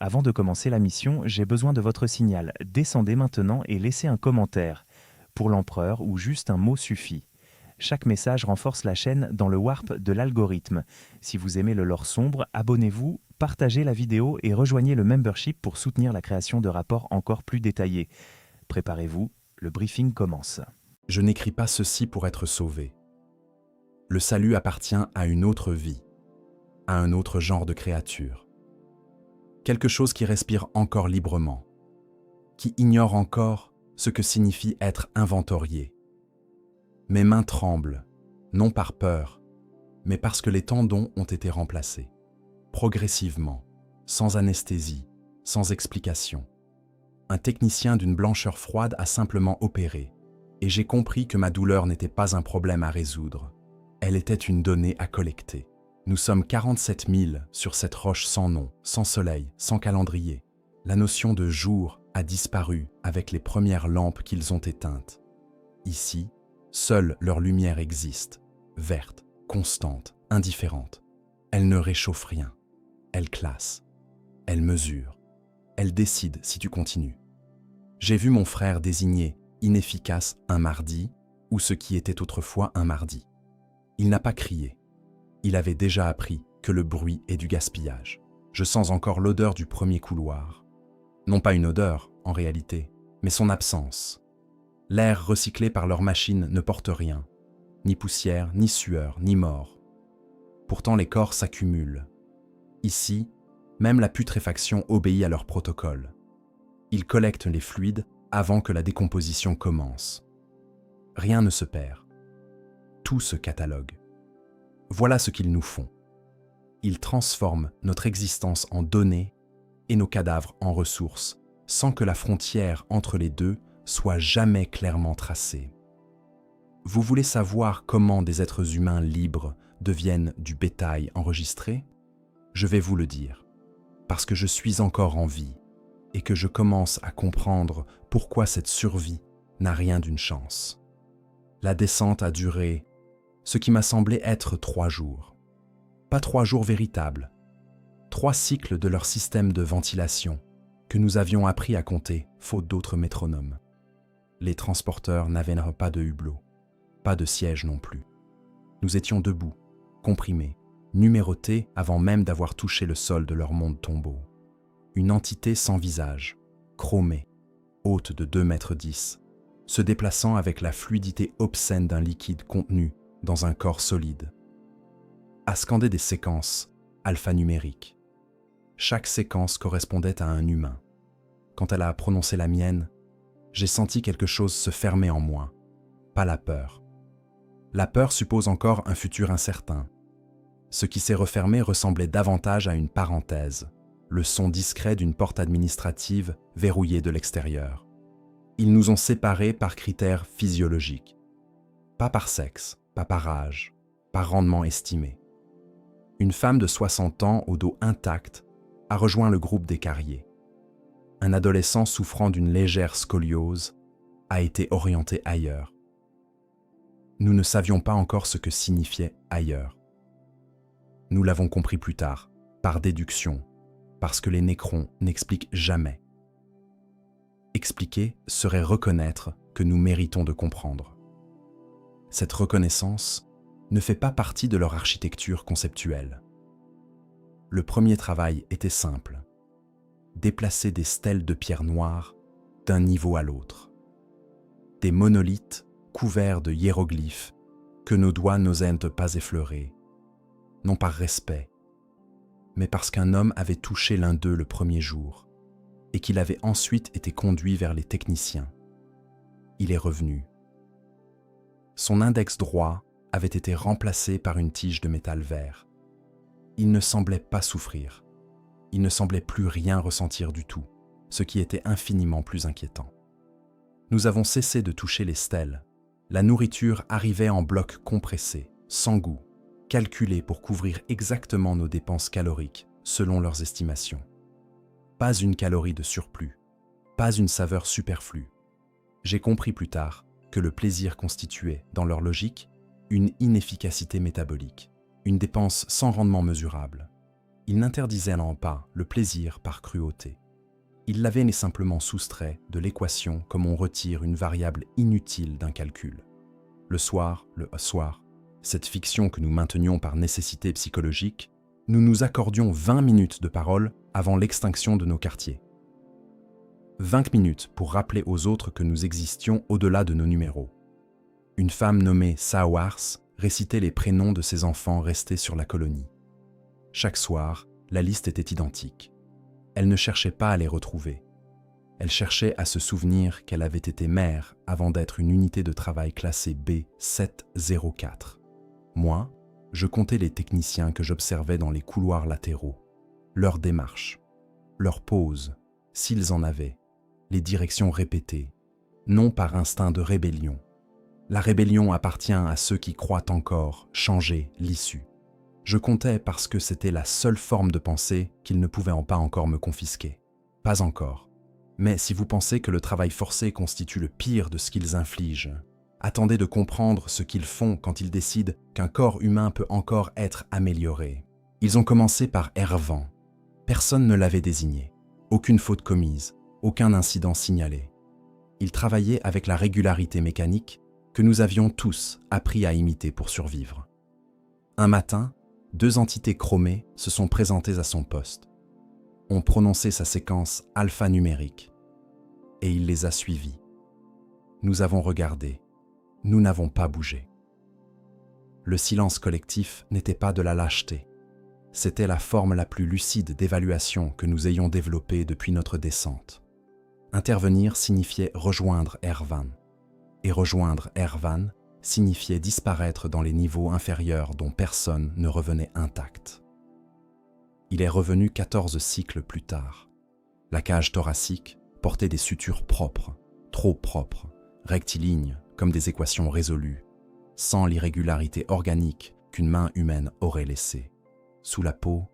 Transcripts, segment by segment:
Avant de commencer la mission, j'ai besoin de votre signal. Descendez maintenant et laissez un commentaire. Pour l'empereur ou juste un mot suffit. Chaque message renforce la chaîne dans le warp de l'algorithme. Si vous aimez le lore sombre, abonnez-vous, partagez la vidéo et rejoignez le membership pour soutenir la création de rapports encore plus détaillés. Préparez-vous, le briefing commence. Je n'écris pas ceci pour être sauvé. Le salut appartient à une autre vie, à un autre genre de créature. Quelque chose qui respire encore librement, qui ignore encore ce que signifie être inventorié. Mes mains tremblent, non par peur, mais parce que les tendons ont été remplacés, progressivement, sans anesthésie, sans explication. Un technicien d'une blancheur froide a simplement opéré, et j'ai compris que ma douleur n'était pas un problème à résoudre. Elle était une donnée à collecter. Nous sommes 47 000 sur cette roche sans nom, sans soleil, sans calendrier. La notion de jour a disparu avec les premières lampes qu'ils ont éteintes. Ici, seule leur lumière existe, verte, constante, indifférente. Elle ne réchauffe rien. Elle classe. Elle mesure. Elle décide si tu continues. J'ai vu mon frère désigner inefficace un mardi ou ce qui était autrefois un mardi. Il n'a pas crié. Il avait déjà appris que le bruit est du gaspillage. Je sens encore l'odeur du premier couloir. Non pas une odeur, en réalité, mais son absence. L'air recyclé par leurs machines ne porte rien, ni poussière, ni sueur, ni mort. Pourtant les corps s'accumulent. Ici, même la putréfaction obéit à leur protocole. Ils collectent les fluides avant que la décomposition commence. Rien ne se perd. Tout se catalogue. Voilà ce qu'ils nous font. Ils transforment notre existence en données et nos cadavres en ressources, sans que la frontière entre les deux soit jamais clairement tracée. Vous voulez savoir comment des êtres humains libres deviennent du bétail enregistré? Je vais vous le dire, parce que je suis encore en vie et que je commence à comprendre pourquoi cette survie n'a rien d'une chance. La descente a duré ce qui m'a semblé être 3 jours. Pas 3 jours véritables, 3 cycles de leur système de ventilation que nous avions appris à compter, faute d'autres métronomes. Les transporteurs n'avaient pas de hublot, pas de siège non plus. Nous étions debout, comprimés, numérotés avant même d'avoir touché le sol de leur monde tombeau. Une entité sans visage, chromée, haute de 2,10 mètres, se déplaçant avec la fluidité obscène d'un liquide contenu dans un corps solide. À scander des séquences alphanumériques. Chaque séquence correspondait à un humain. Quand elle a prononcé la mienne, j'ai senti quelque chose se fermer en moi, pas la peur. La peur suppose encore un futur incertain. Ce qui s'est refermé ressemblait davantage à une parenthèse, le son discret d'une porte administrative verrouillée de l'extérieur. Ils nous ont séparés par critères physiologiques, pas par sexe, pas par âge, par rendement estimé. Une femme de 60 ans au dos intact a rejoint le groupe des carriers. Un adolescent souffrant d'une légère scoliose a été orienté ailleurs. Nous ne savions pas encore ce que signifiait ailleurs. Nous l'avons compris plus tard, par déduction, parce que les nécrons n'expliquent jamais. Expliquer serait reconnaître que nous méritons de comprendre. Cette reconnaissance ne fait pas partie de leur architecture conceptuelle. Le premier travail était simple. Déplacer des stèles de pierre noire d'un niveau à l'autre. Des monolithes couverts de hiéroglyphes que nos doigts n'osaient pas effleurer, non par respect, mais parce qu'un homme avait touché l'un d'eux le premier jour et qu'il avait ensuite été conduit vers les techniciens. Il est revenu. Son index droit avait été remplacé par une tige de métal vert. Il ne semblait pas souffrir. Il ne semblait plus rien ressentir du tout, ce qui était infiniment plus inquiétant. Nous avons cessé de toucher les stèles. La nourriture arrivait en blocs compressés, sans goût, calculés pour couvrir exactement nos dépenses caloriques, selon leurs estimations. Pas une calorie de surplus, pas une saveur superflue. J'ai compris plus tard que le plaisir constituait, dans leur logique, une inefficacité métabolique, une dépense sans rendement mesurable. Il n'interdisait alors pas le plaisir par cruauté. Il l'avait simplement soustrait de l'équation comme on retire une variable inutile d'un calcul. Le soir, cette fiction que nous maintenions par nécessité psychologique, nous nous accordions 20 minutes de parole avant l'extinction de nos quartiers. 20 minutes pour rappeler aux autres que nous existions au-delà de nos numéros. Une femme nommée Sawars récitait les prénoms de ses enfants restés sur la colonie. Chaque soir, la liste était identique. Elle ne cherchait pas à les retrouver. Elle cherchait à se souvenir qu'elle avait été mère avant d'être une unité de travail classée B704. Moi, je comptais les techniciens que j'observais dans les couloirs latéraux, leurs démarches, leurs pauses, s'ils en avaient, les directions répétées, non par instinct de rébellion. La rébellion appartient à ceux qui croient encore changer l'issue. Je comptais parce que c'était la seule forme de pensée qu'ils ne pouvaient pas encore me confisquer. Pas encore. Mais si vous pensez que le travail forcé constitue le pire de ce qu'ils infligent, attendez de comprendre ce qu'ils font quand ils décident qu'un corps humain peut encore être amélioré. Ils ont commencé par Ervan. Personne ne l'avait désigné. Aucune faute commise, aucun incident signalé. Ils travaillaient avec la régularité mécanique que nous avions tous appris à imiter pour survivre. Un matin, 2 entités chromées se sont présentées à son poste. On prononçait sa séquence alphanumérique et il les a suivies. Nous avons regardé, nous n'avons pas bougé. Le silence collectif n'était pas de la lâcheté, c'était la forme la plus lucide d'évaluation que nous ayons développée depuis notre descente. Intervenir signifiait rejoindre Ervan, et rejoindre Ervan signifiait disparaître dans les niveaux inférieurs dont personne ne revenait intact. Il est revenu 14 cycles plus tard. La cage thoracique portait des sutures propres, trop propres, rectilignes comme des équations résolues, sans l'irrégularité organique qu'une main humaine aurait laissée. Sous la peau,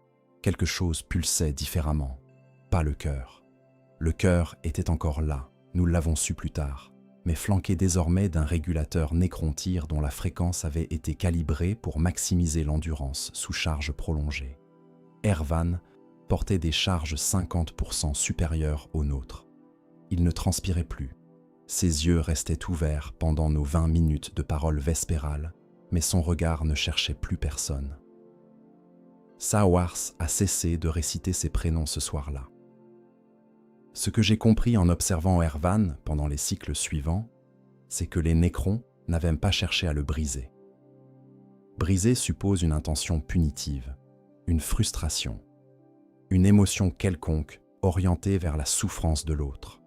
quelque chose pulsait différemment, pas le cœur. Le cœur était encore là, nous l'avons su plus tard, mais flanqué désormais d'un régulateur nécrontyre dont la fréquence avait été calibrée pour maximiser l'endurance sous charge prolongée. Ervan portait des charges 50% supérieures aux nôtres. Il ne transpirait plus. Ses yeux restaient ouverts pendant nos 20 minutes de parole vespérale, mais son regard ne cherchait plus personne. Sawars a cessé de réciter ses prénoms ce soir-là. Ce que j'ai compris en observant Ervan pendant les cycles suivants, c'est que les nécrons n'avaient pas cherché à le briser. Briser suppose une intention punitive, une frustration, une émotion quelconque orientée vers la souffrance de l'autre.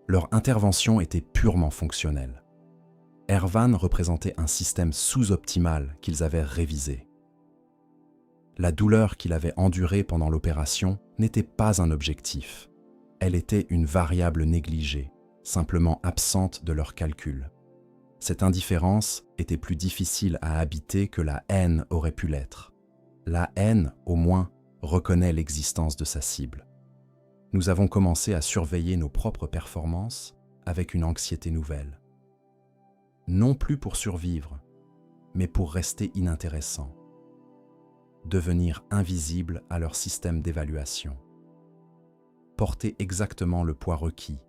Leur intervention était purement fonctionnelle. Ervan représentait un système sous-optimal qu'ils avaient révisé. La douleur qu'il avait endurée pendant l'opération n'était pas un objectif. Elle était une variable négligée, simplement absente de leur calcul. Cette indifférence était plus difficile à habiter que la haine aurait pu l'être. La haine, au moins, reconnaît l'existence de sa cible. Nous avons commencé à surveiller nos propres performances avec une anxiété nouvelle. Non plus pour survivre, mais pour rester inintéressant. Devenir invisible à leur système d'évaluation. Porter exactement le poids requis,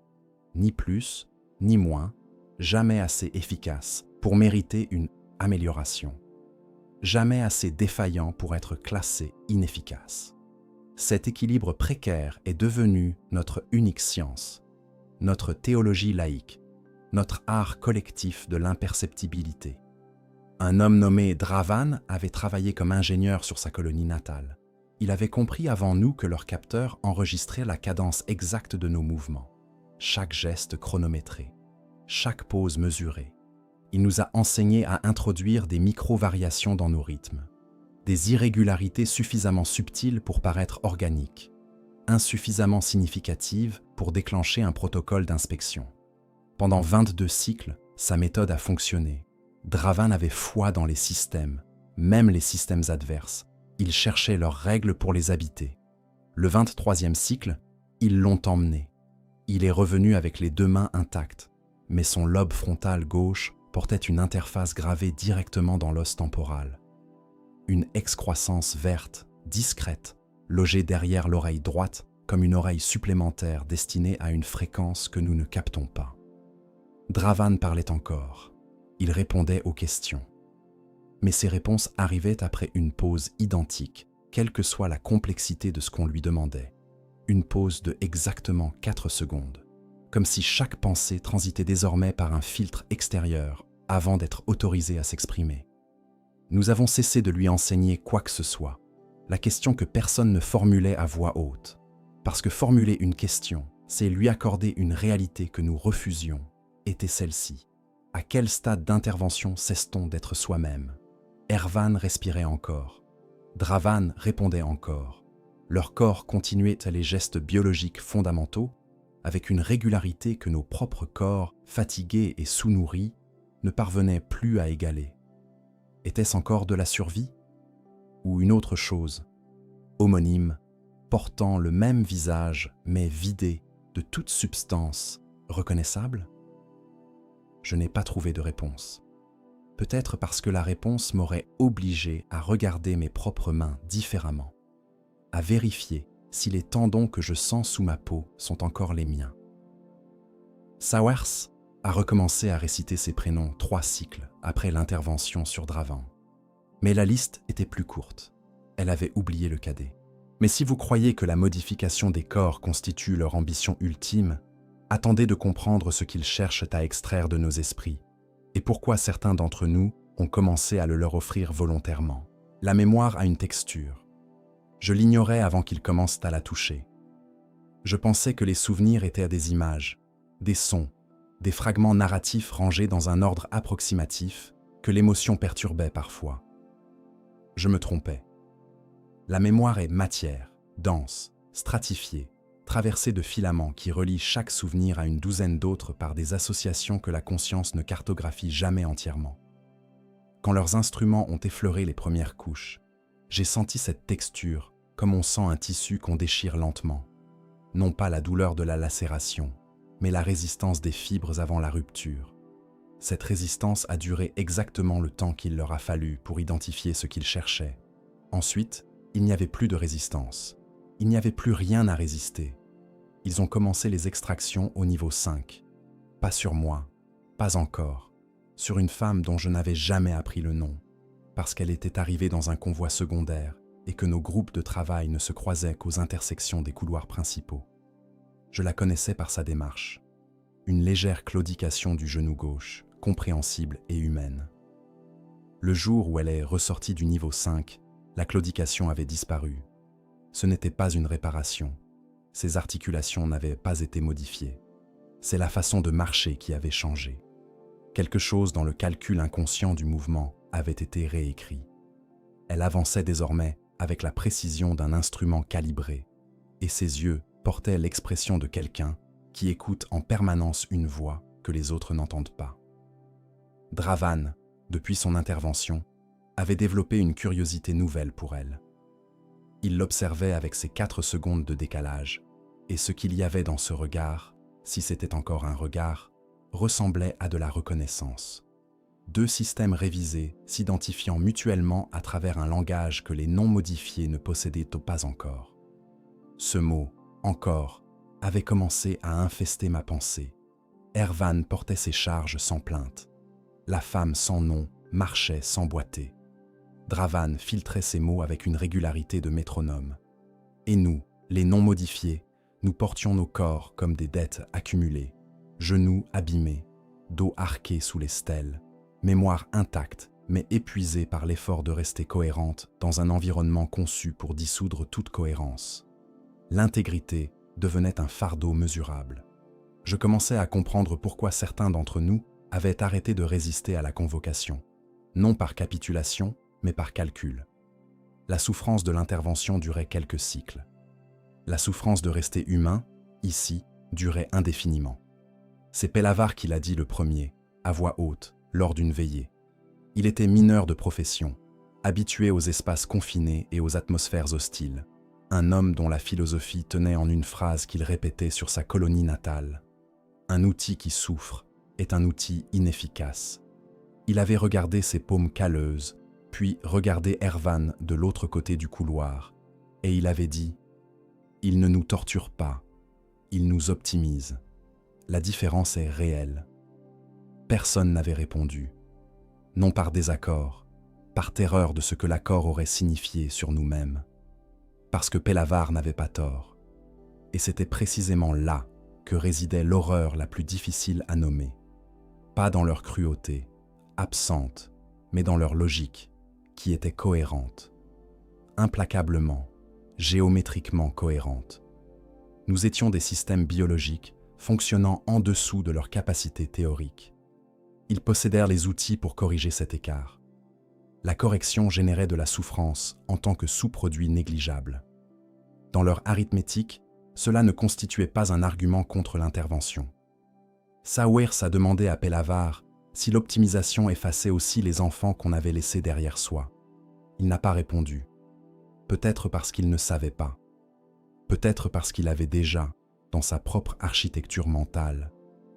ni plus, ni moins, jamais assez efficace pour mériter une amélioration, jamais assez défaillant pour être classé inefficace. Cet équilibre précaire est devenu notre unique science, notre théologie laïque, notre art collectif de l'imperceptibilité. Un homme nommé Dravan avait travaillé comme ingénieur sur sa colonie natale. Il avait compris avant nous que leur capteur enregistrait la cadence exacte de nos mouvements, chaque geste chronométré, chaque pause mesurée. Il nous a enseigné à introduire des micro-variations dans nos rythmes, des irrégularités suffisamment subtiles pour paraître organiques, insuffisamment significatives pour déclencher un protocole d'inspection. Pendant 22 cycles, sa méthode a fonctionné. Dravan avait foi dans les systèmes, même les systèmes adverses. Ils cherchaient leurs règles pour les habiter. Le 23e cycle, ils l'ont emmené. Il est revenu avec les 2 mains intactes, mais son lobe frontal gauche portait une interface gravée directement dans l'os temporal. Une excroissance verte discrète, logée derrière l'oreille droite comme une oreille supplémentaire destinée à une fréquence que nous ne captons pas. Dravan parlait encore. Il répondait aux questions. Mais ses réponses arrivaient après une pause identique, quelle que soit la complexité de ce qu'on lui demandait. Une pause de exactement 4 secondes, comme si chaque pensée transitait désormais par un filtre extérieur avant d'être autorisée à s'exprimer. Nous avons cessé de lui enseigner quoi que ce soit, la question que personne ne formulait à voix haute. Parce que formuler une question, c'est lui accorder une réalité que nous refusions, était celle-ci. À quel stade d'intervention cesse-t-on d'être soi-même? Ervan respirait encore. Dravan répondait encore. Leur corps continuait les gestes biologiques fondamentaux avec une régularité que nos propres corps, fatigués et sous-nourris, ne parvenaient plus à égaler. Était-ce encore de la survie? Ou une autre chose, homonyme, portant le même visage mais vidé de toute substance reconnaissable? Je n'ai pas trouvé de réponse. Peut-être parce que la réponse m'aurait obligé à regarder mes propres mains différemment, à vérifier si les tendons que je sens sous ma peau sont encore les miens. Sawers a recommencé à réciter ses prénoms 3 cycles après l'intervention sur Dravan. Mais la liste était plus courte. Elle avait oublié le cadet. Mais si vous croyez que la modification des corps constitue leur ambition ultime, attendez de comprendre ce qu'ils cherchent à extraire de nos esprits et pourquoi certains d'entre nous ont commencé à le leur offrir volontairement. La mémoire a une texture. Je l'ignorais avant qu'ils commencent à la toucher. Je pensais que les souvenirs étaient des images, des sons, des fragments narratifs rangés dans un ordre approximatif que l'émotion perturbait parfois. Je me trompais. La mémoire est matière, dense, stratifiée, traversée de filaments qui relient chaque souvenir à une douzaine d'autres par des associations que la conscience ne cartographie jamais entièrement. Quand leurs instruments ont effleuré les premières couches, j'ai senti cette texture comme on sent un tissu qu'on déchire lentement. Non pas la douleur de la lacération, mais la résistance des fibres avant la rupture. Cette résistance a duré exactement le temps qu'il leur a fallu pour identifier ce qu'ils cherchaient. Ensuite, il n'y avait plus de résistance. Il n'y avait plus rien à résister. Ils ont commencé les extractions au niveau 5. Pas sur moi, pas encore. Sur une femme dont je n'avais jamais appris le nom, parce qu'elle était arrivée dans un convoi secondaire et que nos groupes de travail ne se croisaient qu'aux intersections des couloirs principaux. Je la connaissais par sa démarche. Une légère claudication du genou gauche, compréhensible et humaine. Le jour où elle est ressortie du niveau 5, la claudication avait disparu. Ce n'était pas une réparation. Ses articulations n'avaient pas été modifiées. C'est la façon de marcher qui avait changé. Quelque chose dans le calcul inconscient du mouvement avait été réécrit. Elle avançait désormais avec la précision d'un instrument calibré, et ses yeux portaient l'expression de quelqu'un qui écoute en permanence une voix que les autres n'entendent pas. Dravan, depuis son intervention, avait développé une curiosité nouvelle pour elle. Il l'observait avec ses 4 secondes de décalage, et ce qu'il y avait dans ce regard, si c'était encore un regard, ressemblait à de la reconnaissance. 2 systèmes révisés s'identifiant mutuellement à travers un langage que les non-modifiés ne possédaient pas encore. Ce mot, encore, avait commencé à infester ma pensée. Ervan portait ses charges sans plainte. La femme sans nom marchait sans boiter. Dravan filtrait ses mots avec une régularité de métronome. Et nous, les non-modifiés, nous portions nos corps comme des dettes accumulées, genoux abîmés, dos arqué sous les stèles, mémoire intacte mais épuisée par l'effort de rester cohérente dans un environnement conçu pour dissoudre toute cohérence. L'intégrité devenait un fardeau mesurable. Je commençais à comprendre pourquoi certains d'entre nous avaient arrêté de résister à la convocation, non par capitulation, mais par calcul. La souffrance de l'intervention durait quelques cycles. La souffrance de rester humain, ici, durait indéfiniment. C'est Pellavar qui l'a dit le premier, à voix haute, lors d'une veillée. Il était mineur de profession, habitué aux espaces confinés et aux atmosphères hostiles. Un homme dont la philosophie tenait en une phrase qu'il répétait sur sa colonie natale. Un outil qui souffre est un outil inefficace. Il avait regardé ses paumes calleuses, puis regardé Ervan de l'autre côté du couloir, Et il avait dit « Il ne nous torture pas, il nous optimise. La différence est réelle. » Personne n'avait répondu, non par désaccord, par terreur de ce que l'accord aurait signifié sur nous-mêmes. Parce que Pélavard n'avait pas tort. Et c'était précisément là que résidait l'horreur la plus difficile à nommer. Pas dans leur cruauté, absente, mais dans leur logique, qui était cohérente. Implacablement, géométriquement cohérente. Nous étions des systèmes biologiques fonctionnant en dessous de leur capacité théorique. Ils possédèrent les outils pour corriger cet écart. La correction générait de la souffrance en tant que sous-produit négligeable. Dans leur arithmétique, cela ne constituait pas un argument contre l'intervention. Sawyers a demandé à Pélavard si l'optimisation effaçait aussi les enfants qu'on avait laissés derrière soi. Il n'a pas répondu. Peut-être parce qu'il ne savait pas. Peut-être parce qu'il avait déjà, dans sa propre architecture mentale,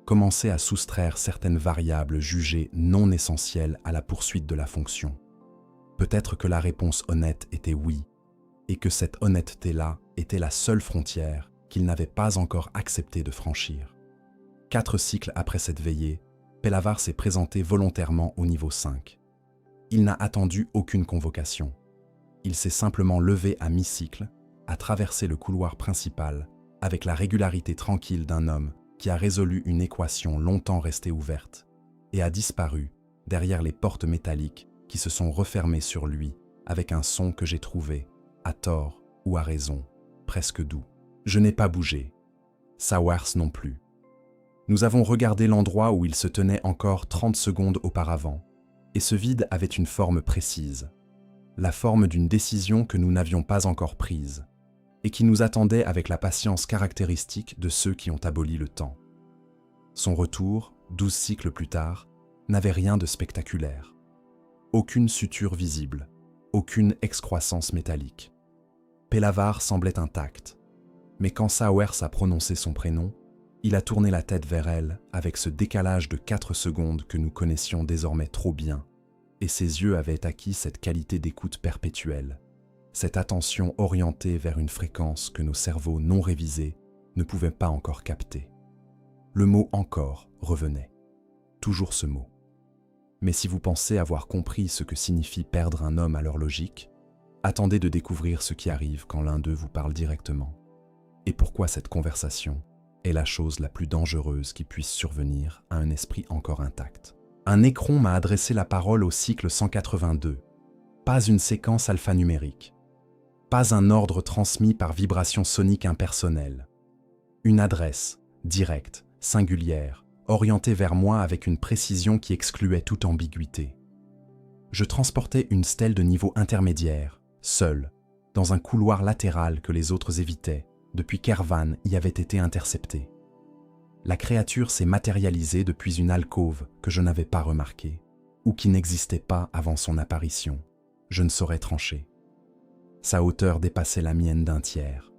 commencé à soustraire certaines variables jugées non essentielles à la poursuite de la fonction. Peut-être que la réponse honnête était oui, et que cette honnêteté-là était la seule frontière qu'il n'avait pas encore accepté de franchir. 4 cycles après cette veillée, Pélavard s'est présenté volontairement au niveau 5. Il n'a attendu aucune convocation. Il s'est simplement levé à mi-cycle, a traversé le couloir principal avec la régularité tranquille d'un homme qui a résolu une équation longtemps restée ouverte et a disparu derrière les portes métalliques qui se sont refermées sur lui avec un son que j'ai trouvé, à tort ou à raison, presque doux. Je n'ai pas bougé. Sawyers non plus. Nous avons regardé l'endroit où il se tenait encore 30 secondes auparavant, et ce vide avait une forme précise, la forme d'une décision que nous n'avions pas encore prise, et qui nous attendait avec la patience caractéristique de ceux qui ont aboli le temps. Son retour, 12 cycles plus tard, n'avait rien de spectaculaire. Aucune suture visible, aucune excroissance métallique. Pélavard semblait intact, mais quand Sawyers a prononcé son prénom, il a tourné la tête vers elle avec ce décalage de 4 secondes que nous connaissions désormais trop bien, et ses yeux avaient acquis cette qualité d'écoute perpétuelle, cette attention orientée vers une fréquence que nos cerveaux non révisés ne pouvaient pas encore capter. Le mot « encore » revenait. Toujours ce mot. Mais si vous pensez avoir compris ce que signifie perdre un homme à leur logique, attendez de découvrir ce qui arrive quand l'un d'eux vous parle directement. Et pourquoi cette conversation est la chose la plus dangereuse qui puisse survenir à un esprit encore intact. Un écron m'a adressé la parole au cycle 182. Pas une séquence alphanumérique. Pas un ordre transmis par vibration sonique impersonnelle. Une adresse, directe, singulière, orientée vers moi avec une précision qui excluait toute ambiguïté. Je transportais une stèle de niveau intermédiaire, seule, dans un couloir latéral que les autres évitaient, depuis qu'Ervan y avait été intercepté. La créature s'est matérialisée depuis une alcôve que je n'avais pas remarquée, ou qui n'existait pas avant son apparition. Je ne saurais trancher. Sa hauteur dépassait la mienne d'un tiers.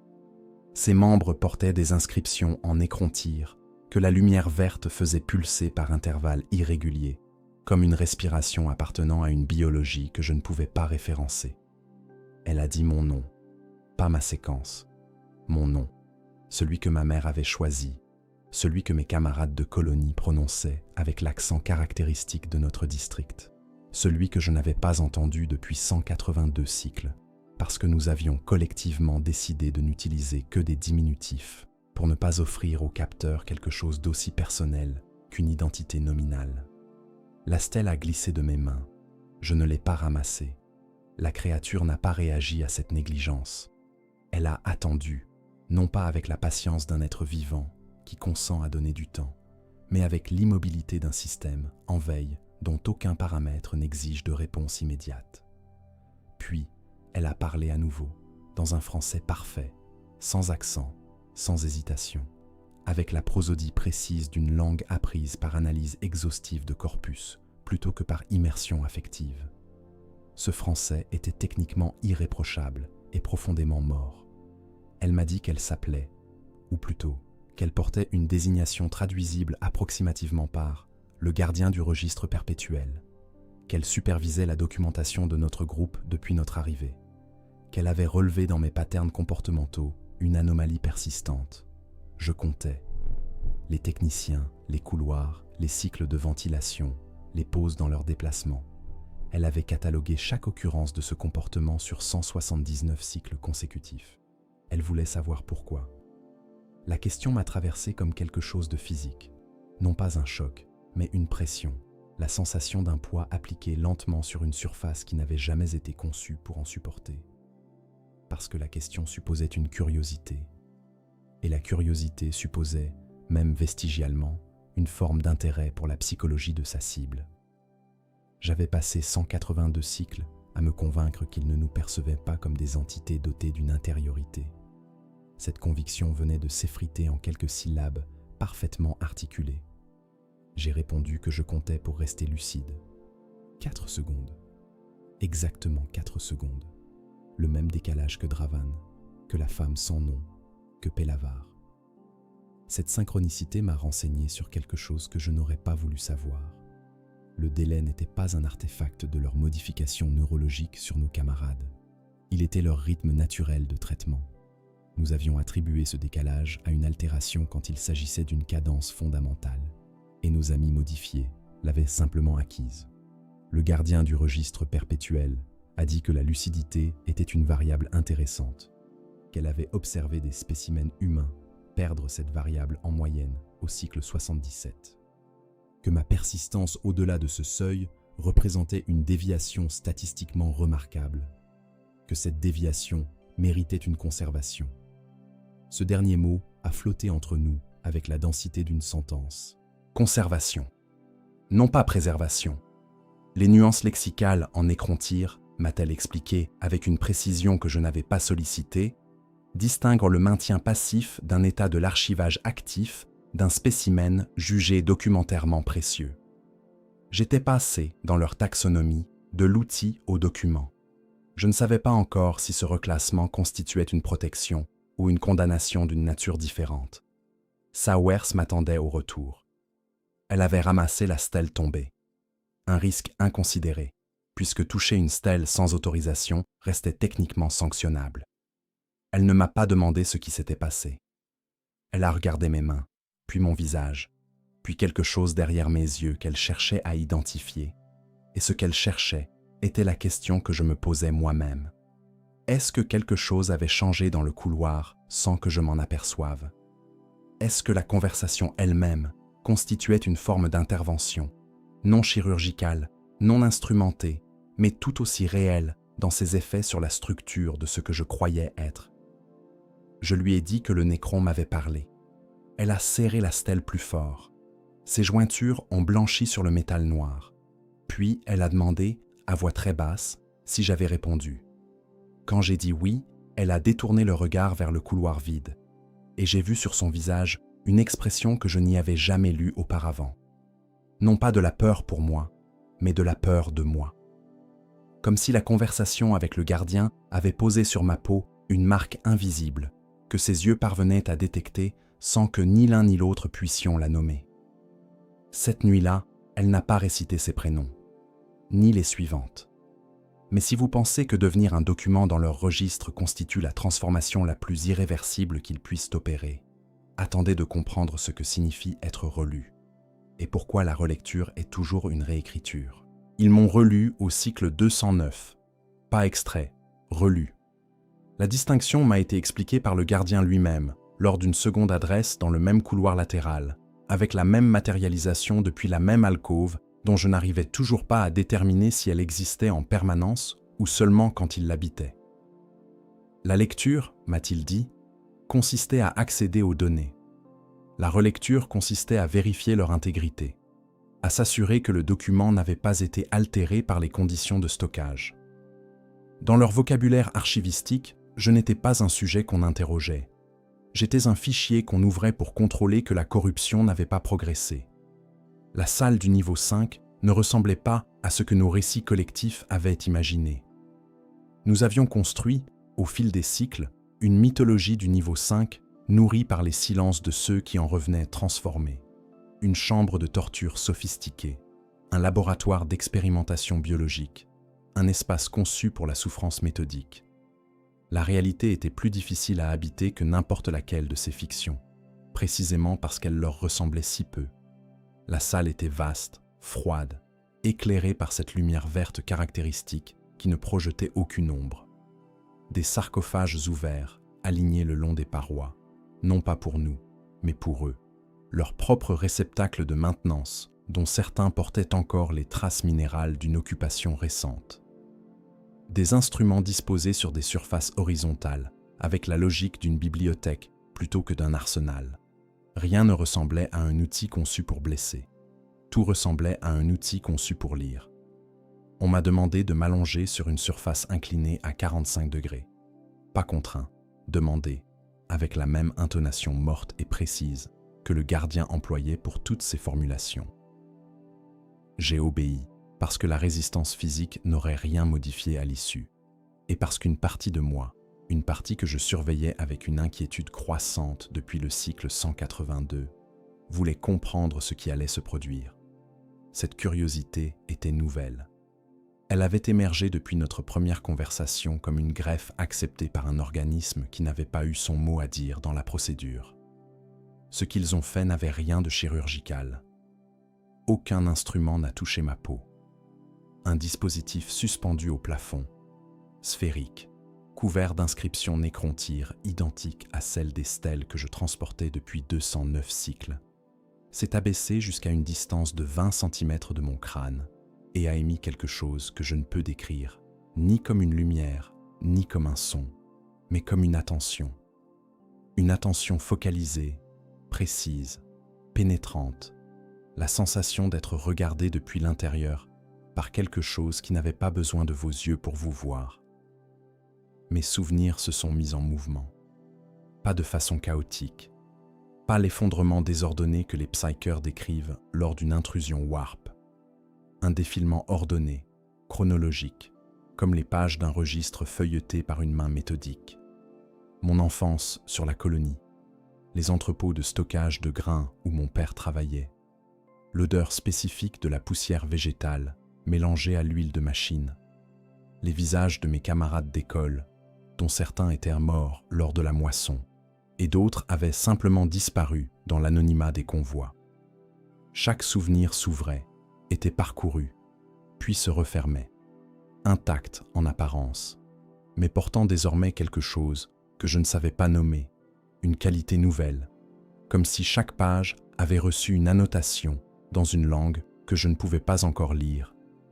Ses membres portaient des inscriptions en écron-tire que la lumière verte faisait pulser par intervalles irréguliers, comme une respiration appartenant à une biologie que je ne pouvais pas référencer. Elle a dit mon nom, pas ma séquence. Mon nom, celui que ma mère avait choisi, celui que mes camarades de colonie prononçaient avec l'accent caractéristique de notre district, celui que je n'avais pas entendu depuis 182 cycles, parce que nous avions collectivement décidé de n'utiliser que des diminutifs pour ne pas offrir au capteur quelque chose d'aussi personnel qu'une identité nominale. La stèle a glissé de mes mains, je ne l'ai pas ramassée. La créature n'a pas réagi à cette négligence. Elle a attendu, non pas avec la patience d'un être vivant qui consent à donner du temps, mais avec l'immobilité d'un système en veille dont aucun paramètre n'exige de réponse immédiate. Puis, elle a parlé à nouveau, dans un français parfait, sans accent, sans hésitation, avec la prosodie précise d'une langue apprise par analyse exhaustive de corpus, plutôt que par immersion affective. Ce français était techniquement irréprochable et profondément mort. Elle m'a dit qu'elle s'appelait, ou plutôt, qu'elle portait une désignation traduisible approximativement par le gardien du registre perpétuel, qu'elle supervisait la documentation de notre groupe depuis notre arrivée, qu'elle avait relevé dans mes patterns comportementaux une anomalie persistante. Je comptais les techniciens, les couloirs, les cycles de ventilation, les pauses dans leurs déplacements. Elle avait catalogué chaque occurrence de ce comportement sur 179 cycles consécutifs. Elle voulait savoir pourquoi. La question m'a traversé comme quelque chose de physique. Non pas un choc, mais une pression, la sensation d'un poids appliqué lentement sur une surface qui n'avait jamais été conçue pour en supporter. Parce que la question supposait une curiosité. Et la curiosité supposait, même vestigialement, une forme d'intérêt pour la psychologie de sa cible. J'avais passé 182 cycles à me convaincre qu'ils ne nous percevaient pas comme des entités dotées d'une intériorité. Cette conviction venait de s'effriter en quelques syllabes parfaitement articulées. J'ai répondu que je comptais pour rester lucide. 4 secondes. Exactement 4 secondes. Le même décalage que Dravan, que la femme sans nom, que Pelavar. Cette synchronicité m'a renseigné sur quelque chose que je n'aurais pas voulu savoir. Le délai n'était pas un artefact de leur modification neurologique sur nos camarades. Il était leur rythme naturel de traitement. Nous avions attribué ce décalage à une altération quand il s'agissait d'une cadence fondamentale, et nos amis modifiés l'avaient simplement acquise. Le gardien du registre perpétuel a dit que la lucidité était une variable intéressante, qu'elle avait observé des spécimens humains perdre cette variable en moyenne au cycle 77. Que ma persistance au-delà de ce seuil représentait une déviation statistiquement remarquable, que cette déviation méritait une conservation. Ce dernier mot a flotté entre nous avec la densité d'une sentence. Conservation, non pas préservation. Les nuances lexicales en écrontir, m'a-t-elle expliqué avec une précision que je n'avais pas sollicitée, distinguent le maintien passif d'un état de l'archivage actif d'un spécimen jugé documentairement précieux. J'étais passé, dans leur taxonomie, de l'outil au document. Je ne savais pas encore si ce reclassement constituait une protection ou une condamnation d'une nature différente. Sawers m'attendait au retour. Elle avait ramassé la stèle tombée. Un risque inconsidéré, puisque toucher une stèle sans autorisation restait techniquement sanctionnable. Elle ne m'a pas demandé ce qui s'était passé. Elle a regardé mes mains, puis mon visage, puis quelque chose derrière mes yeux qu'elle cherchait à identifier. Et ce qu'elle cherchait était la question que je me posais moi-même. Est-ce que quelque chose avait changé dans le couloir sans que je m'en aperçoive? Est-ce que la conversation elle-même constituait une forme d'intervention, non chirurgicale, non instrumentée, mais tout aussi réelle dans ses effets sur la structure de ce que je croyais être? Je lui ai dit que le nécron m'avait parlé. Elle a serré la stèle plus fort. Ses jointures ont blanchi sur le métal noir. Puis elle a demandé, à voix très basse, si j'avais répondu. Quand j'ai dit oui, elle a détourné le regard vers le couloir vide. Et j'ai vu sur son visage une expression que je n'y avais jamais lue auparavant. Non pas de la peur pour moi, mais de la peur de moi. Comme si la conversation avec le gardien avait posé sur ma peau une marque invisible, que ses yeux parvenaient à détecter sans que ni l'un ni l'autre puissions la nommer. Cette nuit-là, elle n'a pas récité ses prénoms, ni les suivantes. Mais si vous pensez que devenir un document dans leur registre constitue la transformation la plus irréversible qu'ils puissent opérer, attendez de comprendre ce que signifie être relu, et pourquoi la relecture est toujours une réécriture. Ils m'ont relu au cycle 209, pas extrait, relu. La distinction m'a été expliquée par le gardien lui-même, lors d'une seconde adresse dans le même couloir latéral, avec la même matérialisation depuis la même alcôve dont je n'arrivais toujours pas à déterminer si elle existait en permanence ou seulement quand il l'habitait. La lecture, m'a-t-il dit, consistait à accéder aux données. La relecture consistait à vérifier leur intégrité, à s'assurer que le document n'avait pas été altéré par les conditions de stockage. Dans leur vocabulaire archivistique, je n'étais pas un sujet qu'on interrogeait. J'étais un fichier qu'on ouvrait pour contrôler que la corruption n'avait pas progressé. La salle du niveau 5 ne ressemblait pas à ce que nos récits collectifs avaient imaginé. Nous avions construit, au fil des cycles, une mythologie du niveau 5 nourrie par les silences de ceux qui en revenaient transformés. Une chambre de torture sophistiquée, un laboratoire d'expérimentation biologique, un espace conçu pour la souffrance méthodique. La réalité était plus difficile à habiter que n'importe laquelle de ces fictions, précisément parce qu'elle leur ressemblait si peu. La salle était vaste, froide, éclairée par cette lumière verte caractéristique qui ne projetait aucune ombre. Des sarcophages ouverts, alignés le long des parois, non pas pour nous, mais pour eux, leur propre réceptacle de maintenance, dont certains portaient encore les traces minérales d'une occupation récente. Des instruments disposés sur des surfaces horizontales, avec la logique d'une bibliothèque plutôt que d'un arsenal. Rien ne ressemblait à un outil conçu pour blesser. Tout ressemblait à un outil conçu pour lire. On m'a demandé de m'allonger sur une surface inclinée à 45 degrés. Pas contraint, demandé, avec la même intonation morte et précise que le gardien employait pour toutes ses formulations. J'ai obéi, parce que la résistance physique n'aurait rien modifié à l'issue, et parce qu'une partie de moi, une partie que je surveillais avec une inquiétude croissante depuis le cycle 182, voulait comprendre ce qui allait se produire. Cette curiosité était nouvelle. Elle avait émergé depuis notre première conversation comme une greffe acceptée par un organisme qui n'avait pas eu son mot à dire dans la procédure. Ce qu'ils ont fait n'avait rien de chirurgical. Aucun instrument n'a touché ma peau. Un dispositif suspendu au plafond, sphérique, couvert d'inscriptions nécrontyres identiques à celles des stèles que je transportais depuis 209 cycles, s'est abaissé jusqu'à une distance de 20 cm de mon crâne et a émis quelque chose que je ne peux décrire, ni comme une lumière, ni comme un son, mais comme une attention focalisée, précise, pénétrante, la sensation d'être regardé depuis l'intérieur par quelque chose qui n'avait pas besoin de vos yeux pour vous voir. Mes souvenirs se sont mis en mouvement, pas de façon chaotique, pas l'effondrement désordonné que les psychers décrivent lors d'une intrusion warp. Un défilement ordonné, chronologique, comme les pages d'un registre feuilleté par une main méthodique. Mon enfance sur la colonie, les entrepôts de stockage de grains où mon père travaillait, l'odeur spécifique de la poussière végétale mélangée à l'huile de machine, les visages de mes camarades d'école, dont certains étaient morts lors de la moisson, et d'autres avaient simplement disparu dans l'anonymat des convois. Chaque souvenir s'ouvrait, était parcouru, puis se refermait, intact en apparence, mais portant désormais quelque chose que je ne savais pas nommer, une qualité nouvelle, comme si chaque page avait reçu une annotation dans une langue que je ne pouvais pas encore lire,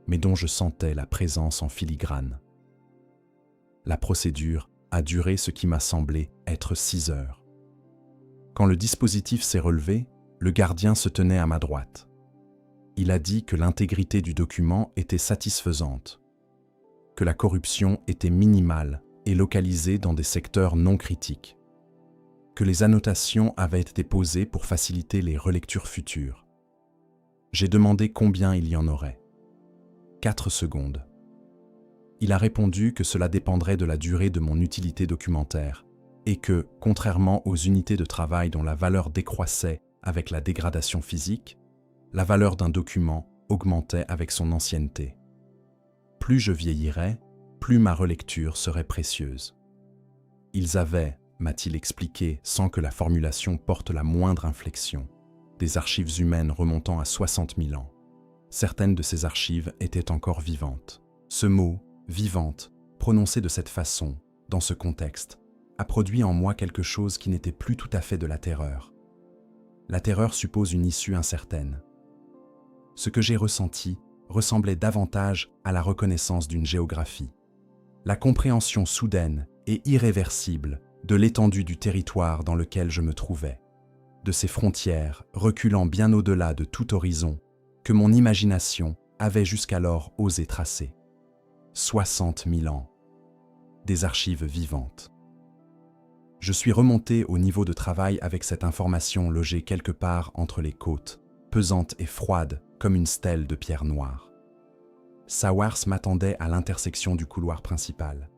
mais dont je sentais la présence en filigrane. La procédure a duré ce qui m'a semblé être 6 heures. Quand le dispositif s'est relevé, le gardien se tenait à ma droite. Il a dit que l'intégrité du document était satisfaisante, que la corruption était minimale et localisée dans des secteurs non critiques, que les annotations avaient été posées pour faciliter les relectures futures. J'ai demandé combien il y en aurait. 4 secondes. Il a répondu que cela dépendrait de la durée de mon utilité documentaire et que, contrairement aux unités de travail dont la valeur décroissait avec la dégradation physique, la valeur d'un document augmentait avec son ancienneté. Plus je vieillirais, plus ma relecture serait précieuse. Ils avaient, m'a-t-il expliqué sans que la formulation porte la moindre inflexion, des archives humaines remontant à 60 000 ans. Certaines de ces archives étaient encore vivantes. Ce mot, vivante, prononcé de cette façon, dans ce contexte, a produit en moi quelque chose qui n'était plus tout à fait de la terreur. La terreur suppose une issue incertaine. Ce que j'ai ressenti ressemblait davantage à la reconnaissance d'une géographie. La compréhension soudaine et irréversible de l'étendue du territoire dans lequel je me trouvais, de ses frontières reculant bien au-delà de tout horizon que mon imagination avait jusqu'alors osé tracer. 60 000 ans. Des archives vivantes. Je suis remonté au niveau de travail avec cette information logée quelque part entre les côtes, pesante et froide comme une stèle de pierre noire. Sawars m'attendait à l'intersection du couloir principal.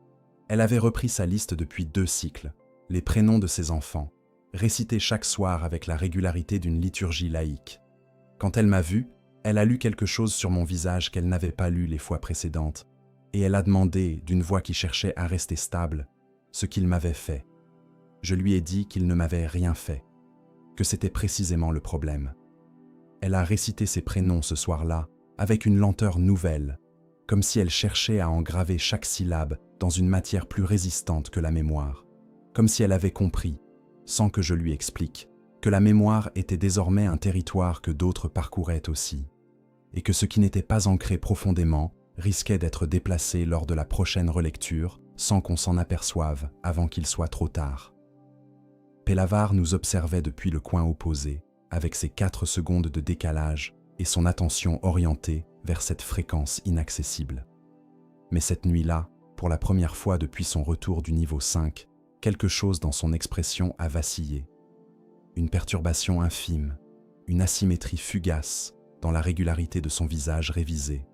Elle avait repris sa liste depuis 2 cycles, les prénoms de ses enfants, récités chaque soir avec la régularité d'une liturgie laïque. Quand elle m'a vu, elle a lu quelque chose sur mon visage qu'elle n'avait pas lu les fois précédentes, et elle a demandé, d'une voix qui cherchait à rester stable, « ce qu'il m'avait fait. Je lui ai dit qu'il ne m'avait rien fait, que c'était précisément le problème. Elle a récité ses prénoms ce soir-là avec une lenteur nouvelle, comme si elle cherchait à engraver chaque syllabe dans une matière plus résistante que la mémoire, comme si elle avait compris, sans que je lui explique, que la mémoire était désormais un territoire que d'autres parcouraient aussi, et que ce qui n'était pas ancré profondément risquait d'être déplacé lors de la prochaine relecture sans qu'on s'en aperçoive avant qu'il soit trop tard. Pélavar nous observait depuis le coin opposé, avec ses 4 secondes de décalage et son attention orientée vers cette fréquence inaccessible. Mais cette nuit-là, pour la première fois depuis son retour du niveau 5, quelque chose dans son expression a vacillé. Une perturbation infime, une asymétrie fugace dans la régularité de son visage révisé,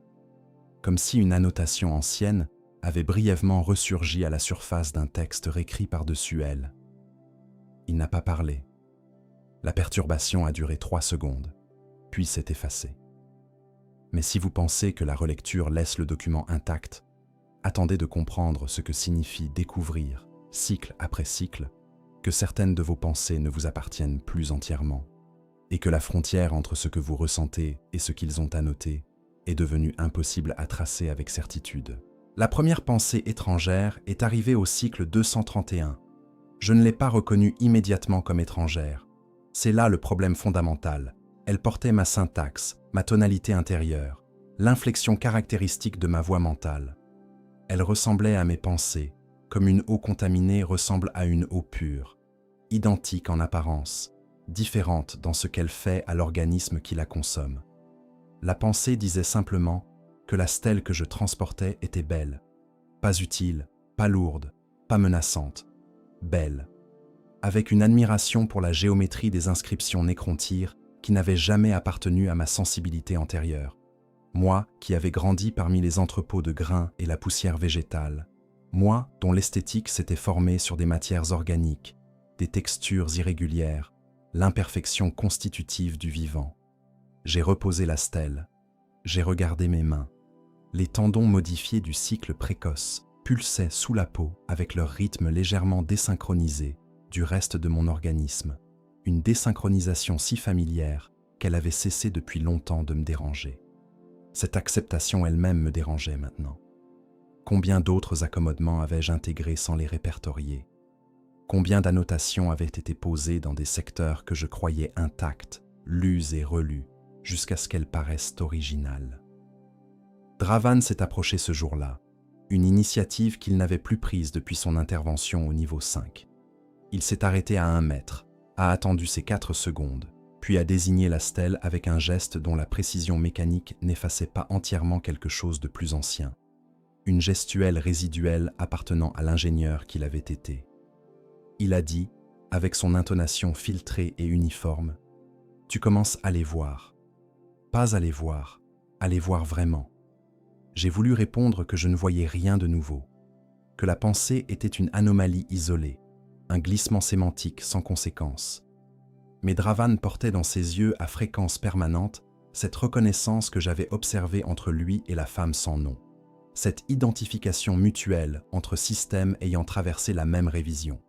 comme si une annotation ancienne avait brièvement ressurgi à la surface d'un texte réécrit par-dessus elle. Il n'a pas parlé. La perturbation a duré 3 secondes, puis s'est effacée. Mais si vous pensez que la relecture laisse le document intact, attendez de comprendre ce que signifie découvrir, cycle après cycle, que certaines de vos pensées ne vous appartiennent plus entièrement, et que la frontière entre ce que vous ressentez et ce qu'ils ont annoté est devenue impossible à tracer avec certitude. La première pensée étrangère est arrivée au cycle 231. Je ne l'ai pas reconnue immédiatement comme étrangère. C'est là le problème fondamental. Elle portait ma syntaxe, ma tonalité intérieure, l'inflexion caractéristique de ma voix mentale. Elle ressemblait à mes pensées, comme une eau contaminée ressemble à une eau pure, identique en apparence, différente dans ce qu'elle fait à l'organisme qui la consomme. La pensée disait simplement que la stèle que je transportais était belle, pas utile, pas lourde, pas menaçante, belle, avec une admiration pour la géométrie des inscriptions nécrontyres qui n'avait jamais appartenu à ma sensibilité antérieure. Moi qui avais grandi parmi les entrepôts de grains et la poussière végétale, moi dont l'esthétique s'était formée sur des matières organiques, des textures irrégulières, l'imperfection constitutive du vivant. J'ai reposé la stèle, j'ai regardé mes mains. Les tendons modifiés du cycle précoce pulsaient sous la peau avec leur rythme légèrement désynchronisé du reste de mon organisme, une désynchronisation si familière qu'elle avait cessé depuis longtemps de me déranger. Cette acceptation elle-même me dérangeait maintenant. Combien d'autres accommodements avais-je intégrés sans les répertorier? Combien d'annotations avaient été posées dans des secteurs que je croyais intacts, lus et relus, jusqu'à ce qu'elles paraissent originales? Dravan s'est approché ce jour-là, une initiative qu'il n'avait plus prise depuis son intervention au niveau 5. Il s'est arrêté à 1 mètre, a attendu ses 4 secondes, puis a désigné la stèle avec un geste dont la précision mécanique n'effaçait pas entièrement quelque chose de plus ancien, une gestuelle résiduelle appartenant à l'ingénieur qu'il avait été. Il a dit, avec son intonation filtrée et uniforme, « Tu commences à les voir. Pas à les voir vraiment. » J'ai voulu répondre que je ne voyais rien de nouveau, que la pensée était une anomalie isolée, un glissement sémantique sans conséquence. Mais Dravan portait dans ses yeux à fréquence permanente cette reconnaissance que j'avais observée entre lui et la femme sans nom, cette identification mutuelle entre systèmes ayant traversé la même révision.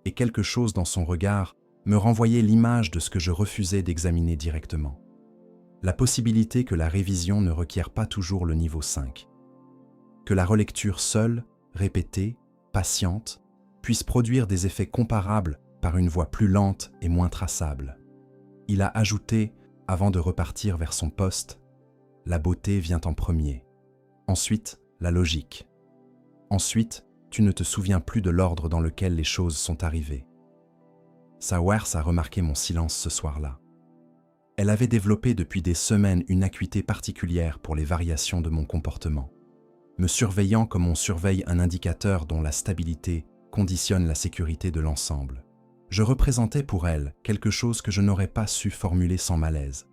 Et quelque chose dans son regard me renvoyait l'image de ce que je refusais d'examiner directement. La possibilité que la révision ne requiert pas toujours le niveau 5. Que la relecture seule, répétée, patiente, puisse produire des effets comparables par une voie plus lente et moins traçable. Il a ajouté, avant de repartir vers son poste, « La beauté vient en premier. Ensuite, la logique. Ensuite, tu ne te souviens plus de l'ordre dans lequel les choses sont arrivées. » Sawers a remarqué mon silence ce soir-là. Elle avait développé depuis des semaines une acuité particulière pour les variations de mon comportement, me surveillant comme on surveille un indicateur dont la stabilité conditionne la sécurité de l'ensemble. Je représentais pour elle quelque chose que je n'aurais pas su formuler sans malaise,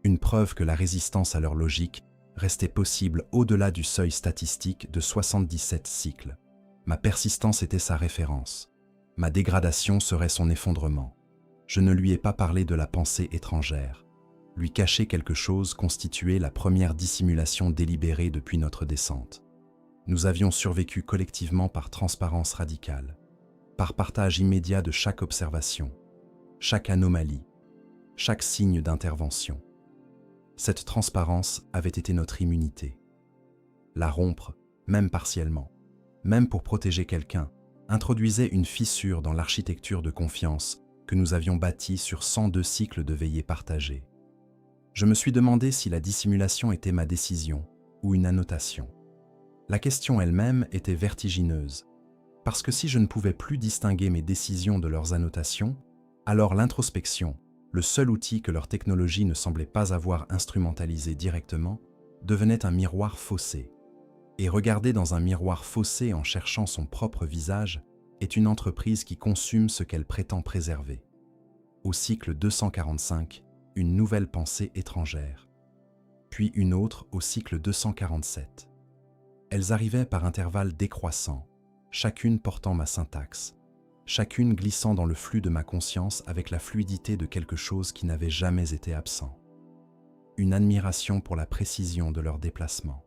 une preuve que la résistance à leur logique restait possible au-delà du seuil statistique de 77 cycles. Ma persistance était sa référence. Ma dégradation serait son effondrement. Je ne lui ai pas parlé de la pensée étrangère. Lui cacher quelque chose constituait la première dissimulation délibérée depuis notre descente. Nous avions survécu collectivement par transparence radicale, par partage immédiat de chaque observation, chaque anomalie, chaque signe d'intervention. Cette transparence avait été notre immunité. La rompre, même partiellement, même pour protéger quelqu'un, introduisait une fissure dans l'architecture de confiance que nous avions bâtie sur 102 cycles de veillée partagés. Je me suis demandé si la dissimulation était ma décision ou une annotation. La question elle-même était vertigineuse, parce que si je ne pouvais plus distinguer mes décisions de leurs annotations, alors l'introspection, le seul outil que leur technologie ne semblait pas avoir instrumentalisé directement, devenait un miroir faussé. Et regarder dans un miroir faussé en cherchant son propre visage est une entreprise qui consume ce qu'elle prétend préserver. Au cycle 245, une nouvelle pensée étrangère. Puis une autre au cycle 247. Elles arrivaient par intervalles décroissants, chacune portant ma syntaxe, chacune glissant dans le flux de ma conscience avec la fluidité de quelque chose qui n'avait jamais été absent. Une admiration pour la précision de leur déplacement.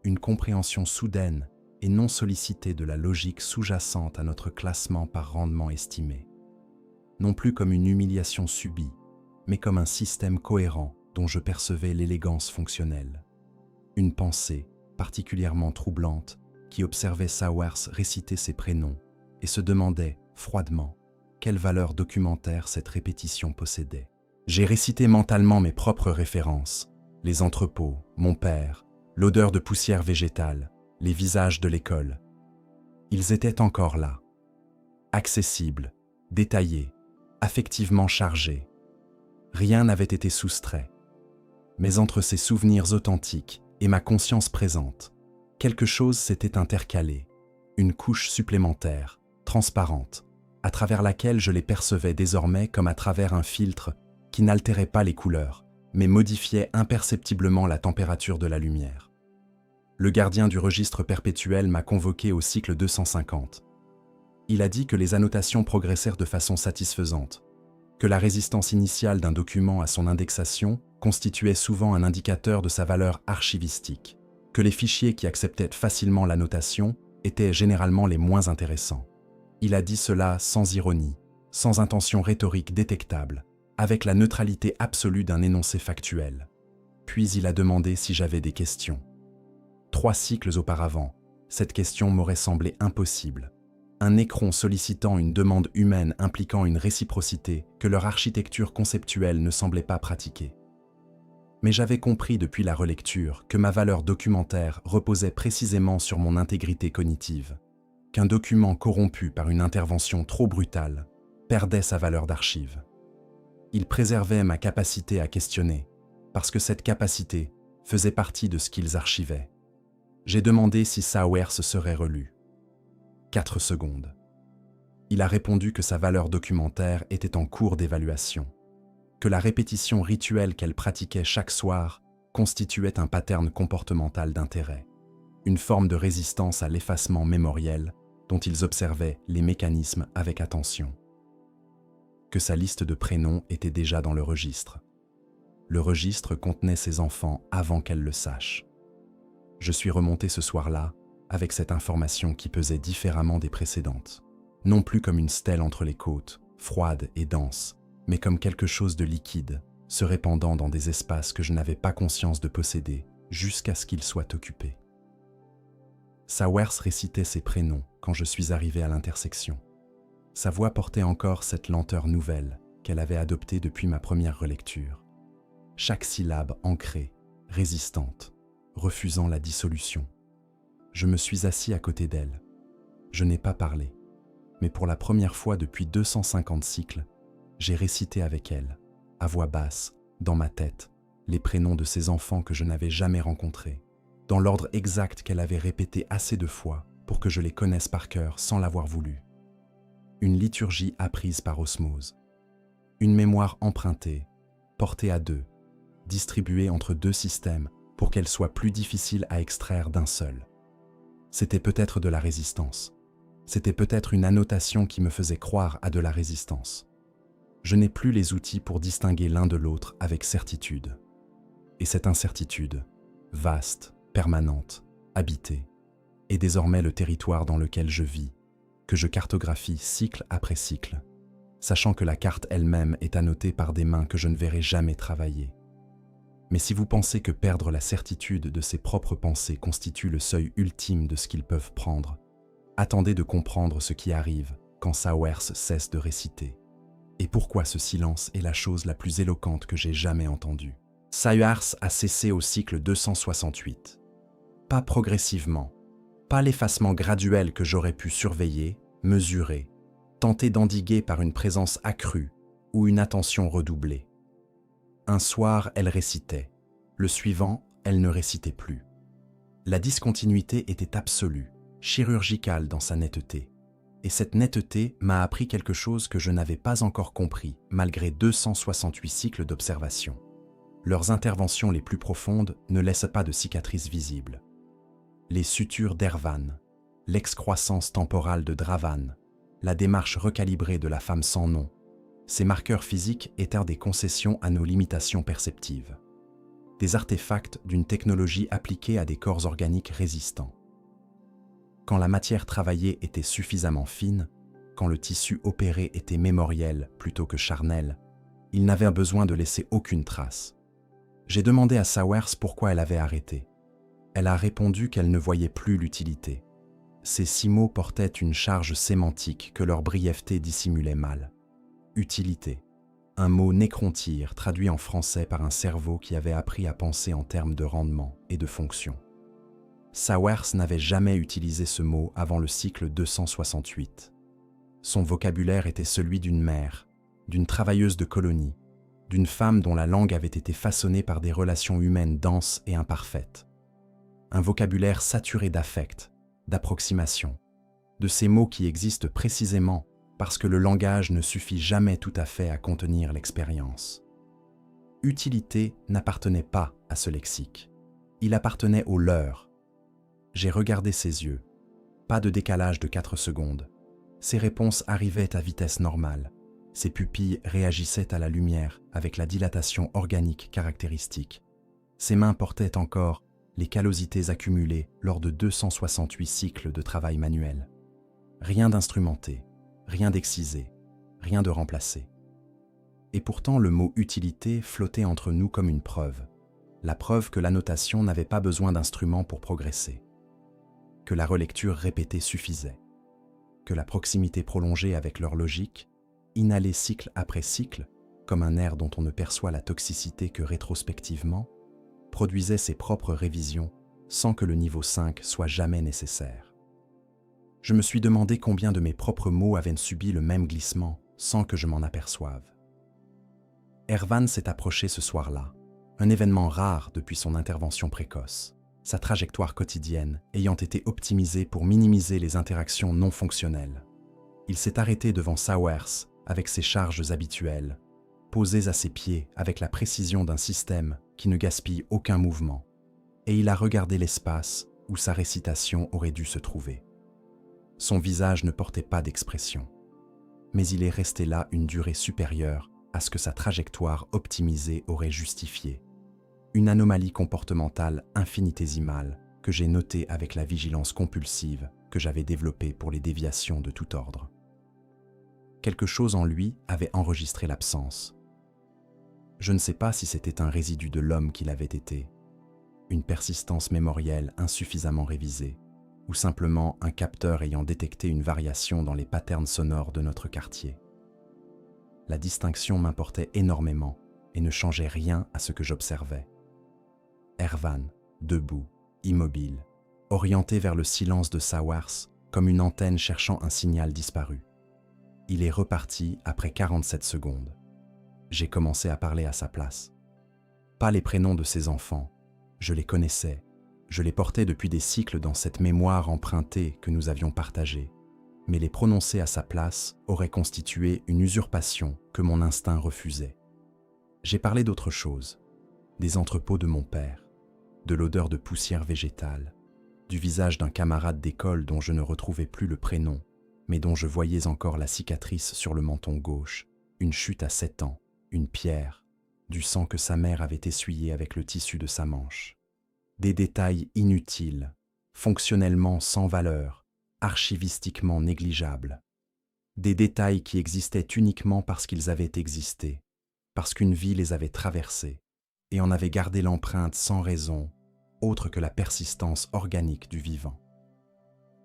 Une compréhension soudaine et non sollicitée de la logique sous-jacente à notre classement par rendement estimé. Non plus comme une humiliation subie, mais comme un système cohérent dont je percevais l'élégance fonctionnelle. Une pensée, particulièrement troublante, qui observait Sawers réciter ses prénoms et se demandait, froidement, quelle valeur documentaire cette répétition possédait. J'ai récité mentalement mes propres références, les entrepôts, mon père, l'odeur de poussière végétale, les visages de l'école. Ils étaient encore là, accessibles, détaillés, affectivement chargés. Rien n'avait été soustrait. Mais entre ces souvenirs authentiques et ma conscience présente, quelque chose s'était intercalé, une couche supplémentaire, transparente, à travers laquelle je les percevais désormais comme à travers un filtre qui n'altérait pas les couleurs, mais modifiait imperceptiblement la température de la lumière. Le gardien du registre perpétuel m'a convoqué au cycle 250. Il a dit que les annotations progressèrent de façon satisfaisante, que la résistance initiale d'un document à son indexation constituait souvent un indicateur de sa valeur archivistique, que les fichiers qui acceptaient facilement l'annotation étaient généralement les moins intéressants. Il a dit cela sans ironie, sans intention rhétorique détectable, avec la neutralité absolue d'un énoncé factuel. Puis il a demandé si j'avais des questions. 3 cycles auparavant, cette question m'aurait semblé impossible. Un écron sollicitant une demande humaine impliquant une réciprocité que leur architecture conceptuelle ne semblait pas pratiquer. Mais j'avais compris depuis la relecture que ma valeur documentaire reposait précisément sur mon intégrité cognitive, qu'un document corrompu par une intervention trop brutale perdait sa valeur d'archive. Il préservait ma capacité à questionner, parce que cette capacité faisait partie de ce qu'ils archivaient. J'ai demandé si Sawers serait relu. 4 secondes. Il a répondu que sa valeur documentaire était en cours d'évaluation, que la répétition rituelle qu'elle pratiquait chaque soir constituait un pattern comportemental d'intérêt, une forme de résistance à l'effacement mémoriel dont ils observaient les mécanismes avec attention. Que sa liste de prénoms était déjà dans le registre. Le registre contenait ses enfants avant qu'elle le sache. Je suis remonté ce soir-là avec cette information qui pesait différemment des précédentes, non plus comme une stèle entre les côtes, froide et dense, mais comme quelque chose de liquide, se répandant dans des espaces que je n'avais pas conscience de posséder jusqu'à ce qu'ils soient occupés. Sawers récitait ses prénoms quand je suis arrivé à l'intersection. Sa voix portait encore cette lenteur nouvelle qu'elle avait adoptée depuis ma première relecture. Chaque syllabe ancrée, résistante, refusant la dissolution. Je me suis assis à côté d'elle. Je n'ai pas parlé, mais pour la première fois depuis 250 cycles, j'ai récité avec elle, à voix basse, dans ma tête, les prénoms de ces enfants que je n'avais jamais rencontrés, dans l'ordre exact qu'elle avait répété assez de fois pour que je les connaisse par cœur sans l'avoir voulu. Une liturgie apprise par osmose. Une mémoire empruntée, portée à 2, distribuée entre 2 systèmes pour qu'elle soit plus difficile à extraire d'un seul. C'était peut-être de la résistance. C'était peut-être une annotation qui me faisait croire à de la résistance. Je n'ai plus les outils pour distinguer l'un de l'autre avec certitude. Et cette incertitude, vaste, permanente, habitée, est désormais le territoire dans lequel je vis, que je cartographie cycle après cycle, sachant que la carte elle-même est annotée par des mains que je ne verrai jamais travailler. Mais si vous pensez que perdre la certitude de ses propres pensées constitue le seuil ultime de ce qu'ils peuvent prendre, attendez de comprendre ce qui arrive quand Sawers cesse de réciter. Et pourquoi ce silence est la chose la plus éloquente que j'ai jamais entendue. Sawers a cessé au cycle 268. Pas progressivement, pas l'effacement graduel que j'aurais pu surveiller, mesurer, tenter d'endiguer par une présence accrue ou une attention redoublée. Un soir, elle récitait. Le suivant, elle ne récitait plus. La discontinuité était absolue, chirurgicale dans sa netteté. Et cette netteté m'a appris quelque chose que je n'avais pas encore compris, malgré 268 cycles d'observation. Leurs interventions les plus profondes ne laissent pas de cicatrices visibles. Les sutures d'Ervan, l'excroissance temporale de Dravan, la démarche recalibrée de la femme sans nom, ces marqueurs physiques étaient des concessions à nos limitations perceptives. Des artefacts d'une technologie appliquée à des corps organiques résistants. Quand la matière travaillée était suffisamment fine, quand le tissu opéré était mémoriel plutôt que charnel, il n'avait besoin de laisser aucune trace. J'ai demandé à Sawers pourquoi elle avait arrêté. Elle a répondu qu'elle ne voyait plus l'utilité. Ces 6 mots portaient une charge sémantique que leur brièveté dissimulait mal. Utilité, un mot nécrontyre traduit en français par un cerveau qui avait appris à penser en termes de rendement et de fonction. Sawers n'avait jamais utilisé ce mot avant le cycle 268. Son vocabulaire était celui d'une mère, d'une travailleuse de colonie, d'une femme dont la langue avait été façonnée par des relations humaines denses et imparfaites. Un vocabulaire saturé d'affect, d'approximation, de ces mots qui existent précisément parce que le langage ne suffit jamais tout à fait à contenir l'expérience. Utilité n'appartenait pas à ce lexique. Il appartenait au leur. J'ai regardé ses yeux. Pas de décalage de 4 secondes. Ses réponses arrivaient à vitesse normale. Ses pupilles réagissaient à la lumière avec la dilatation organique caractéristique. Ses mains portaient encore les callosités accumulées lors de 268 cycles de travail manuel. Rien d'instrumenté. Rien d'excisé, rien de remplacé. Et pourtant, le mot « utilité » flottait entre nous comme une preuve. La preuve que l'annotation n'avait pas besoin d'instruments pour progresser. Que la relecture répétée suffisait. Que la proximité prolongée avec leur logique, inhalée cycle après cycle, comme un air dont on ne perçoit la toxicité que rétrospectivement, produisait ses propres révisions sans que le niveau 5 soit jamais nécessaire. Je me suis demandé combien de mes propres mots avaient subi le même glissement sans que je m'en aperçoive. Ervan s'est approché ce soir-là, un événement rare depuis son intervention précoce, sa trajectoire quotidienne ayant été optimisée pour minimiser les interactions non fonctionnelles. Il s'est arrêté devant Sawers avec ses charges habituelles, posées à ses pieds avec la précision d'un système qui ne gaspille aucun mouvement, et il a regardé l'espace où sa récitation aurait dû se trouver. Son visage ne portait pas d'expression, mais il est resté là une durée supérieure à ce que sa trajectoire optimisée aurait justifié. Une anomalie comportementale infinitésimale que j'ai notée avec la vigilance compulsive que j'avais développée pour les déviations de tout ordre. Quelque chose en lui avait enregistré l'absence. Je ne sais pas si c'était un résidu de l'homme qu'il avait été, une persistance mémorielle insuffisamment révisée, ou simplement un capteur ayant détecté une variation dans les patterns sonores de notre quartier. La distinction m'importait énormément et ne changeait rien à ce que j'observais. Ervan, debout, immobile, orienté vers le silence de Sawers, comme une antenne cherchant un signal disparu. Il est reparti après 47 secondes. J'ai commencé à parler à sa place. Pas les prénoms de ses enfants, je les connaissais. Je les portais depuis des cycles dans cette mémoire empruntée que nous avions partagée, mais les prononcer à sa place aurait constitué une usurpation que mon instinct refusait. J'ai parlé d'autre chose, des entrepôts de mon père, de l'odeur de poussière végétale, du visage d'un camarade d'école dont je ne retrouvais plus le prénom, mais dont je voyais encore la cicatrice sur le menton gauche, une chute à 7 ans, une pierre, du sang que sa mère avait essuyé avec le tissu de sa manche. Des détails inutiles, fonctionnellement sans valeur, archivistiquement négligeables. Des détails qui existaient uniquement parce qu'ils avaient existé, parce qu'une vie les avait traversés et en avait gardé l'empreinte sans raison, autre que la persistance organique du vivant.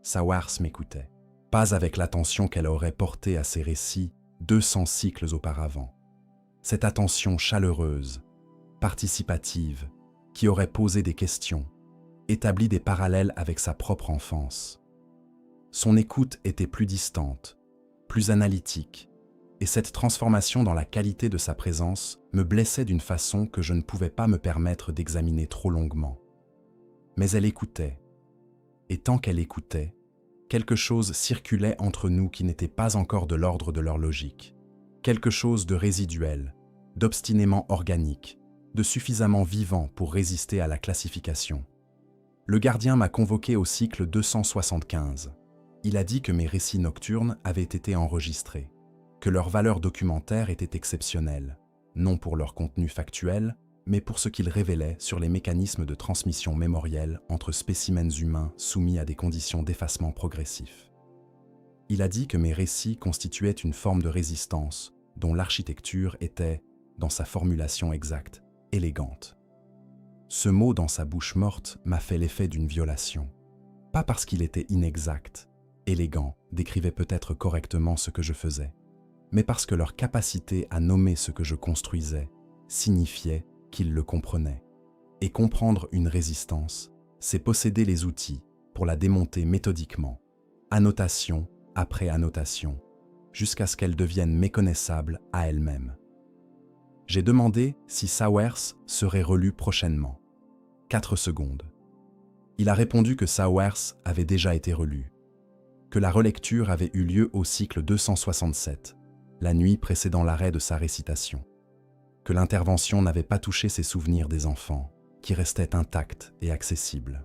Sawers m'écoutait, pas avec l'attention qu'elle aurait portée à ses récits 200 cycles auparavant. Cette attention chaleureuse, participative, qui aurait posé des questions, établi des parallèles avec sa propre enfance. Son écoute était plus distante, plus analytique, et cette transformation dans la qualité de sa présence me blessait d'une façon que je ne pouvais pas me permettre d'examiner trop longuement. Mais elle écoutait, et tant qu'elle écoutait, quelque chose circulait entre nous qui n'était pas encore de l'ordre de leur logique, quelque chose de résiduel, d'obstinément organique, de suffisamment vivant pour résister à la classification. Le gardien m'a convoqué au cycle 275. Il a dit que mes récits nocturnes avaient été enregistrés, que leur valeur documentaire était exceptionnelle, non pour leur contenu factuel, mais pour ce qu'ils révélaient sur les mécanismes de transmission mémorielle entre spécimens humains soumis à des conditions d'effacement progressif. Il a dit que mes récits constituaient une forme de résistance dont l'architecture était, dans sa formulation exacte, élégante. Ce mot dans sa bouche morte m'a fait l'effet d'une violation. Pas parce qu'il était inexact, élégant, décrivait peut-être correctement ce que je faisais, mais parce que leur capacité à nommer ce que je construisais signifiait qu'ils le comprenaient. Et comprendre une résistance, c'est posséder les outils pour la démonter méthodiquement, annotation après annotation, jusqu'à ce qu'elle devienne méconnaissable à elle-même. J'ai demandé si Sawers serait relu prochainement. 4 secondes. Il a répondu que Sawers avait déjà été relu, que la relecture avait eu lieu au cycle 267, la nuit précédant l'arrêt de sa récitation, que l'intervention n'avait pas touché ses souvenirs des enfants, qui restaient intacts et accessibles,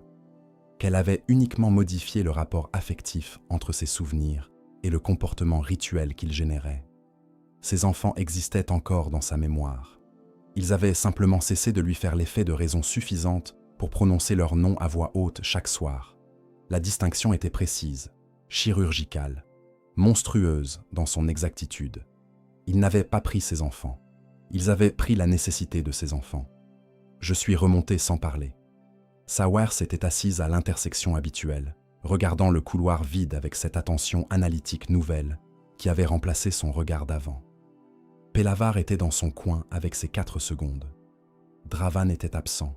qu'elle avait uniquement modifié le rapport affectif entre ses souvenirs et le comportement rituel qu'ils généraient. Ces enfants existaient encore dans sa mémoire. Ils avaient simplement cessé de lui faire l'effet de raisons suffisantes pour prononcer leur nom à voix haute chaque soir. La distinction était précise, chirurgicale, monstrueuse dans son exactitude. Ils n'avaient pas pris ses enfants. Ils avaient pris la nécessité de ses enfants. Je suis remonté sans parler. Sawers était assise à l'intersection habituelle, regardant le couloir vide avec cette attention analytique nouvelle qui avait remplacé son regard d'avant. Pelavar était dans son coin avec ses 4 secondes. Dravan était absent,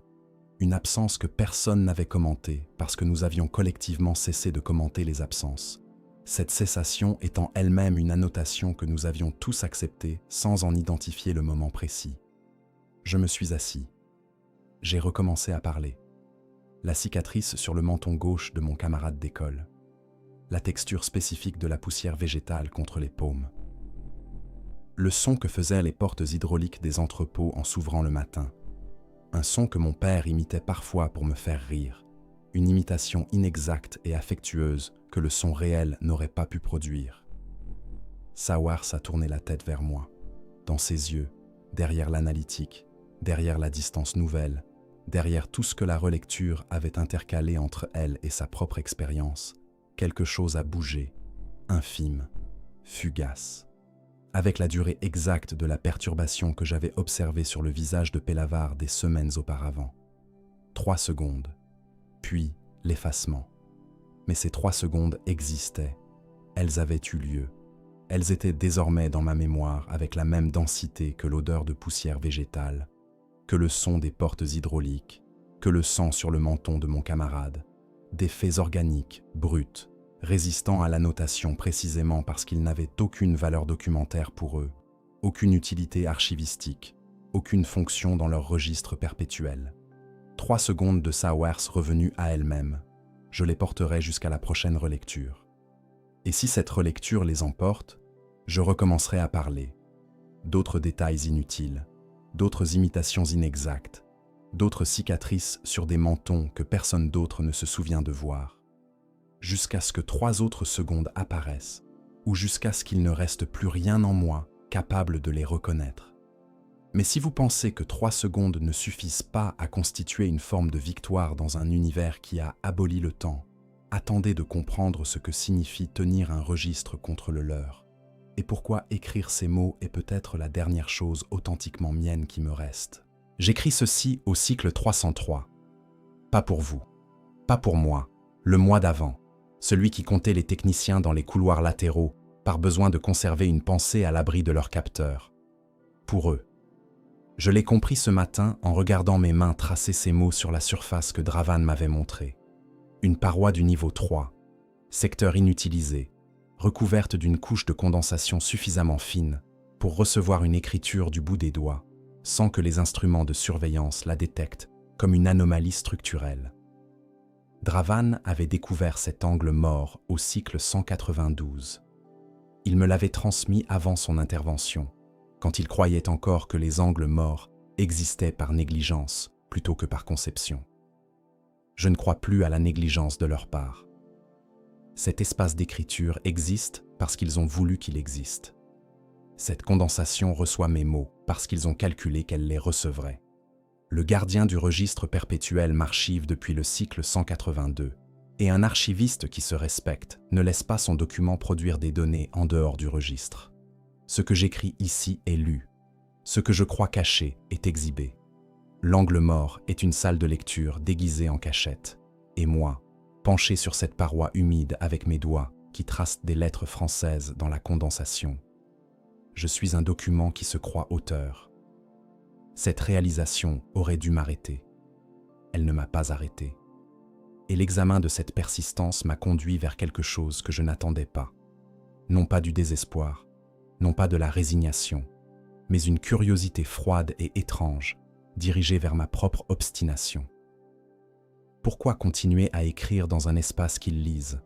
une absence que personne n'avait commentée parce que nous avions collectivement cessé de commenter les absences, cette cessation étant elle-même une annotation que nous avions tous acceptée sans en identifier le moment précis. Je me suis assis. J'ai recommencé à parler. La cicatrice sur le menton gauche de mon camarade d'école. La texture spécifique de la poussière végétale contre les paumes. Le son que faisaient les portes hydrauliques des entrepôts en s'ouvrant le matin. Un son que mon père imitait parfois pour me faire rire. Une imitation inexacte et affectueuse que le son réel n'aurait pas pu produire. Sawers a tourné la tête vers moi. Dans ses yeux, derrière l'analytique, derrière la distance nouvelle, derrière tout ce que la relecture avait intercalé entre elle et sa propre expérience, quelque chose a bougé, infime, fugace, avec la durée exacte de la perturbation que j'avais observée sur le visage de Pelavar des semaines auparavant. 3 secondes, puis l'effacement. Mais ces 3 secondes existaient, elles avaient eu lieu. Elles étaient désormais dans ma mémoire avec la même densité que l'odeur de poussière végétale, que le son des portes hydrauliques, que le sang sur le menton de mon camarade, des faits organiques, bruts, résistant à la notation précisément parce qu'ils n'avaient aucune valeur documentaire pour eux, aucune utilité archivistique, aucune fonction dans leur registre perpétuel. 3 secondes de Sawers revenues à elles-mêmes. Je les porterai jusqu'à la prochaine relecture. Et si cette relecture les emporte, je recommencerai à parler. D'autres détails inutiles, d'autres imitations inexactes, d'autres cicatrices sur des mentons que personne d'autre ne se souvient de voir. Jusqu'à ce que 3 autres secondes apparaissent, ou jusqu'à ce qu'il ne reste plus rien en moi capable de les reconnaître. Mais si vous pensez que 3 secondes ne suffisent pas à constituer une forme de victoire dans un univers qui a aboli le temps, attendez de comprendre ce que signifie tenir un registre contre le leur, et pourquoi écrire ces mots est peut-être la dernière chose authentiquement mienne qui me reste. J'écris ceci au cycle 303. Pas pour vous, pas pour moi, le mois d'avant, celui qui comptait les techniciens dans les couloirs latéraux par besoin de conserver une pensée à l'abri de leurs capteurs. Pour eux. Je l'ai compris ce matin en regardant mes mains tracer ces mots sur la surface que Dravan m'avait montrée. Une paroi du niveau 3, secteur inutilisé, recouverte d'une couche de condensation suffisamment fine pour recevoir une écriture du bout des doigts, sans que les instruments de surveillance la détectent comme une anomalie structurelle. Dravan avait découvert cet angle mort au cycle 192. Il me l'avait transmis avant son intervention, quand il croyait encore que les angles morts existaient par négligence plutôt que par conception. Je ne crois plus à la négligence de leur part. Cet espace d'écriture existe parce qu'ils ont voulu qu'il existe. Cette condensation reçoit mes mots parce qu'ils ont calculé qu'elle les recevrait. Le gardien du registre perpétuel m'archive depuis le cycle 182, et un archiviste qui se respecte ne laisse pas son document produire des données en dehors du registre. Ce que j'écris ici est lu. Ce que je crois caché est exhibé. L'angle mort est une salle de lecture déguisée en cachette. Et moi, penché sur cette paroi humide avec mes doigts qui tracent des lettres françaises dans la condensation, je suis un document qui se croit auteur. Cette réalisation aurait dû m'arrêter. Elle ne m'a pas arrêté. Et l'examen de cette persistance m'a conduit vers quelque chose que je n'attendais pas. Non pas du désespoir, non pas de la résignation, mais une curiosité froide et étrange, dirigée vers ma propre obstination. Pourquoi continuer à écrire dans un espace qu'ils lisent?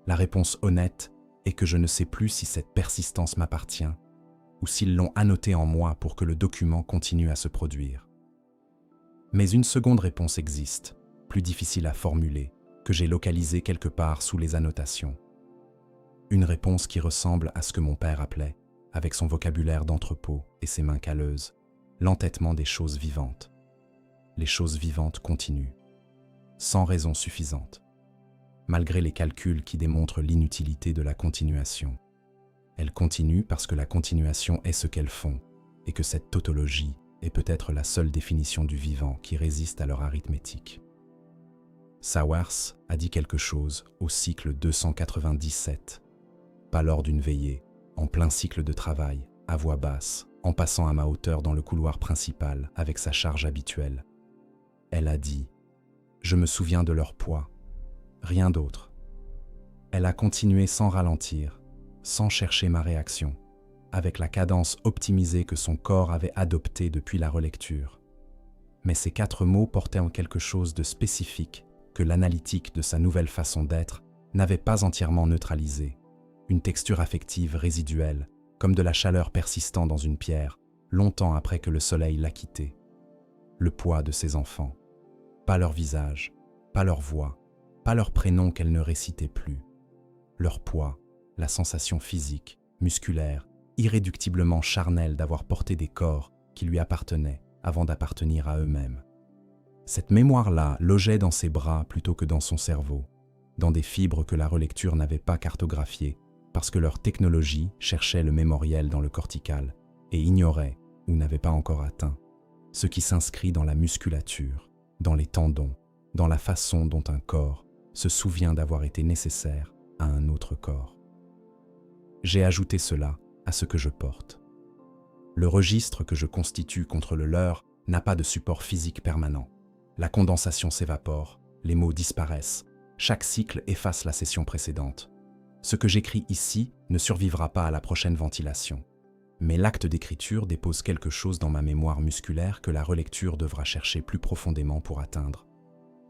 La réponse honnête est que je ne sais plus si cette persistance m'appartient, ou s'ils l'ont annoté en moi pour que le document continue à se produire. Mais une seconde réponse existe, plus difficile à formuler, que j'ai localisée quelque part sous les annotations. Une réponse qui ressemble à ce que mon père appelait, avec son vocabulaire d'entrepôt et ses mains calleuses, l'entêtement des choses vivantes. Les choses vivantes continuent, sans raison suffisante, malgré les calculs qui démontrent l'inutilité de la continuation. Elles continuent parce que la continuation est ce qu'elles font, et que cette tautologie est peut-être la seule définition du vivant qui résiste à leur arithmétique. Sawers a dit quelque chose au cycle 297, pas lors d'une veillée, en plein cycle de travail, à voix basse, en passant à ma hauteur dans le couloir principal avec sa charge habituelle. Elle a dit « Je me souviens de leur poids, rien d'autre ». Elle a continué sans ralentir, sans chercher ma réaction, avec la cadence optimisée que son corps avait adoptée depuis la relecture. Mais ces 4 mots portaient en quelque chose de spécifique que l'analytique de sa nouvelle façon d'être n'avait pas entièrement neutralisé. Une texture affective résiduelle, comme de la chaleur persistant dans une pierre, longtemps après que le soleil l'a quittée. Le poids de ses enfants. Pas leur visage, pas leur voix, pas leur prénom qu'elle ne récitait plus. Leur poids, la sensation physique, musculaire, irréductiblement charnelle d'avoir porté des corps qui lui appartenaient avant d'appartenir à eux-mêmes. Cette mémoire-là logeait dans ses bras plutôt que dans son cerveau, dans des fibres que la relecture n'avait pas cartographiées, parce que leur technologie cherchait le mémoriel dans le cortical et ignorait, ou n'avait pas encore atteint, ce qui s'inscrit dans la musculature, dans les tendons, dans la façon dont un corps se souvient d'avoir été nécessaire à un autre corps. J'ai ajouté cela à ce que je porte. Le registre que je constitue contre le leur n'a pas de support physique permanent. La condensation s'évapore, les mots disparaissent, chaque cycle efface la session précédente. Ce que j'écris ici ne survivra pas à la prochaine ventilation. Mais l'acte d'écriture dépose quelque chose dans ma mémoire musculaire que la relecture devra chercher plus profondément pour atteindre.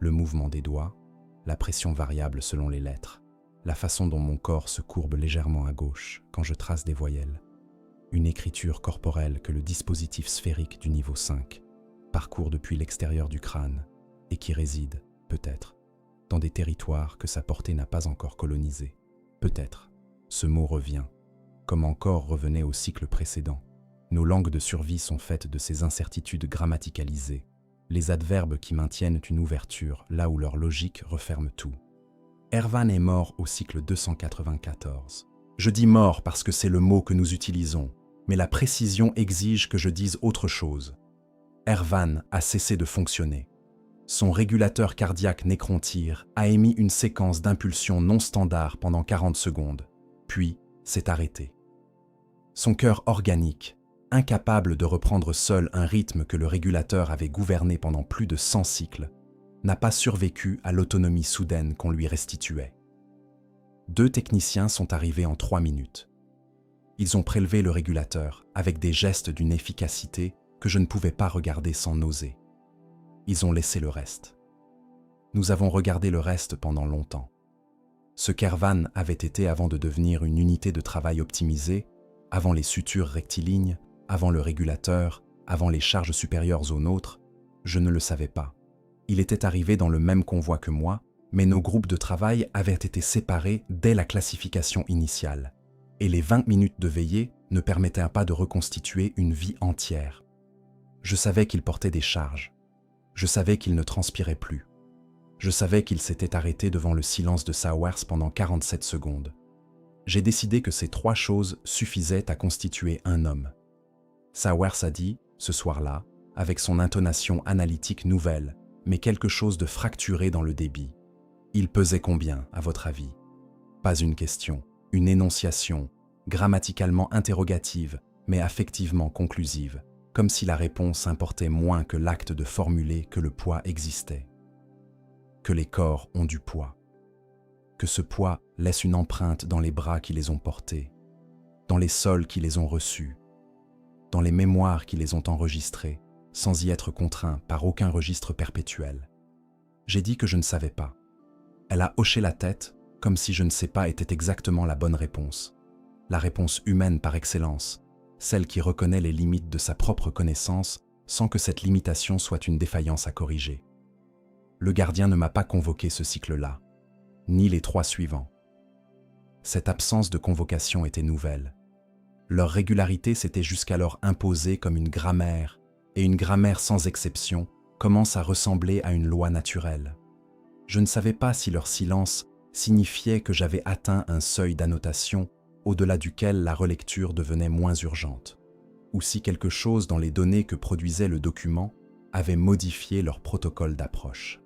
Le mouvement des doigts, la pression variable selon les lettres, la façon dont mon corps se courbe légèrement à gauche quand je trace des voyelles. Une écriture corporelle que le dispositif sphérique du niveau 5 parcourt depuis l'extérieur du crâne et qui réside, peut-être, dans des territoires que sa portée n'a pas encore colonisés. Peut-être, ce mot revient, comme encore revenait au cycle précédent, Nos langues de survie sont faites de ces incertitudes grammaticalisées, les adverbes qui maintiennent une ouverture là où leur logique referme tout. Ervan est mort au cycle 294. Je dis mort parce que c'est le mot que nous utilisons, mais la précision exige que je dise autre chose. Ervan a cessé de fonctionner. Son régulateur cardiaque nécrontyre a émis une séquence d'impulsions non standard pendant 40 secondes, puis s'est arrêté. Son cœur organique, incapable de reprendre seul un rythme que le régulateur avait gouverné pendant plus de 100 cycles, n'a pas survécu à l'autonomie soudaine qu'on lui restituait. 2 techniciens sont arrivés en 3 minutes. Ils ont prélevé le régulateur avec des gestes d'une efficacité que je ne pouvais pas regarder sans nauser. Ils ont laissé le reste. Nous avons regardé le reste pendant longtemps. Ce qu'Ervan avait été avant de devenir une unité de travail optimisée, avant les sutures rectilignes, avant le régulateur, avant les charges supérieures aux nôtres, je ne le savais pas. Il était arrivé dans le même convoi que moi, mais nos groupes de travail avaient été séparés dès la classification initiale, et les 20 minutes de veillée ne permettaient pas de reconstituer une vie entière. Je savais qu'il portait des charges. Je savais qu'il ne transpirait plus. Je savais qu'il s'était arrêté devant le silence de Sawers pendant 47 secondes. J'ai décidé que ces 3 choses suffisaient à constituer un homme. Sawers a dit, ce soir-là, avec son intonation analytique nouvelle, mais quelque chose de fracturé dans le débit. Il pesait combien, à votre avis? Pas une question, une énonciation, grammaticalement interrogative, mais affectivement conclusive, comme si la réponse importait moins que l'acte de formuler que le poids existait. Que les corps ont du poids. Que ce poids laisse une empreinte dans les bras qui les ont portés, dans les sols qui les ont reçus, dans les mémoires qui les ont enregistrés, sans y être contraint par aucun registre perpétuel. J'ai dit que je ne savais pas. Elle a hoché la tête, comme si je ne sais pas était exactement la bonne réponse. La réponse humaine par excellence, celle qui reconnaît les limites de sa propre connaissance sans que cette limitation soit une défaillance à corriger. Le gardien ne m'a pas convoqué ce cycle-là, ni les 3 suivants. Cette absence de convocation était nouvelle. Leur régularité s'était jusqu'alors imposée comme une grammaire, et une grammaire sans exception commence à ressembler à une loi naturelle. Je ne savais pas si leur silence signifiait que j'avais atteint un seuil d'annotation au-delà duquel la relecture devenait moins urgente, ou si quelque chose dans les données que produisait le document avait modifié leur protocole d'approche.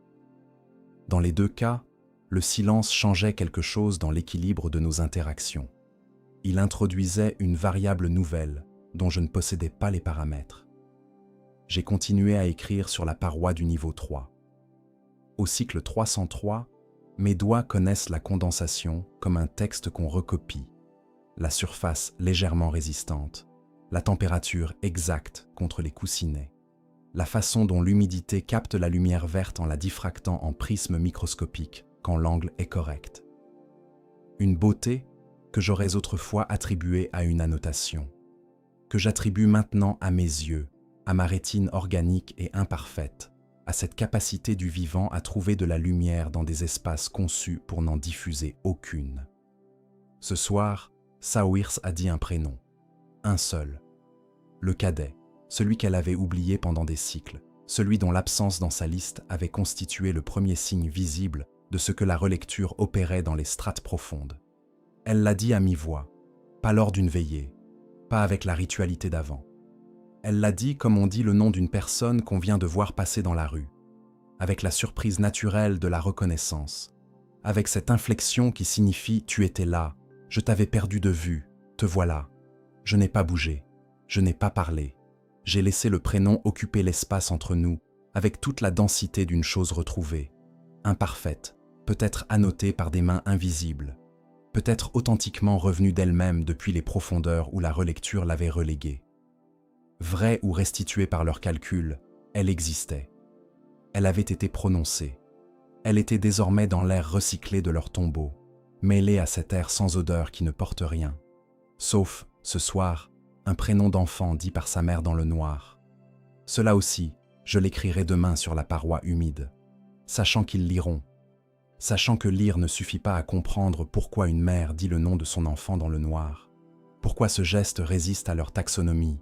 Dans les 2 cas, le silence changeait quelque chose dans l'équilibre de nos interactions. Il introduisait une variable nouvelle dont je ne possédais pas les paramètres. J'ai continué à écrire sur la paroi du niveau 3. Au cycle 303, mes doigts connaissent la condensation comme un texte qu'on recopie, la surface légèrement résistante, la température exacte contre les coussinets, la façon dont l'humidité capte la lumière verte en la diffractant en prisme microscopique quand l'angle est correct. Une beauté que j'aurais autrefois attribuée à une annotation, que j'attribue maintenant à mes yeux, à ma rétine organique et imparfaite, à cette capacité du vivant à trouver de la lumière dans des espaces conçus pour n'en diffuser aucune. Ce soir, Sawers a dit un prénom, un seul, le cadet, celui qu'elle avait oublié pendant des cycles, celui dont l'absence dans sa liste avait constitué le premier signe visible de ce que la relecture opérait dans les strates profondes. Elle l'a dit à mi-voix, pas lors d'une veillée, pas avec la ritualité d'avant. Elle l'a dit comme on dit le nom d'une personne qu'on vient de voir passer dans la rue, avec la surprise naturelle de la reconnaissance, avec cette inflexion qui signifie « tu étais là, je t'avais perdu de vue, te voilà, je n'ai pas bougé, je n'ai pas parlé, j'ai laissé le prénom occuper l'espace entre nous avec toute la densité d'une chose retrouvée, imparfaite, peut-être annotée par des mains invisibles, peut-être authentiquement revenue d'elle-même depuis les profondeurs où la relecture l'avait reléguée. Vraie ou restituée par leurs calculs, elle existait. Elle avait été prononcée. Elle était désormais dans l'air recyclé de leur tombeau, mêlée à cet air sans odeur qui ne porte rien. Sauf, ce soir, un prénom d'enfant dit par sa mère dans le noir. Cela aussi, je l'écrirai demain sur la paroi humide, sachant qu'ils liront, sachant que lire ne suffit pas à comprendre pourquoi une mère dit le nom de son enfant dans le noir, pourquoi ce geste résiste à leur taxonomie,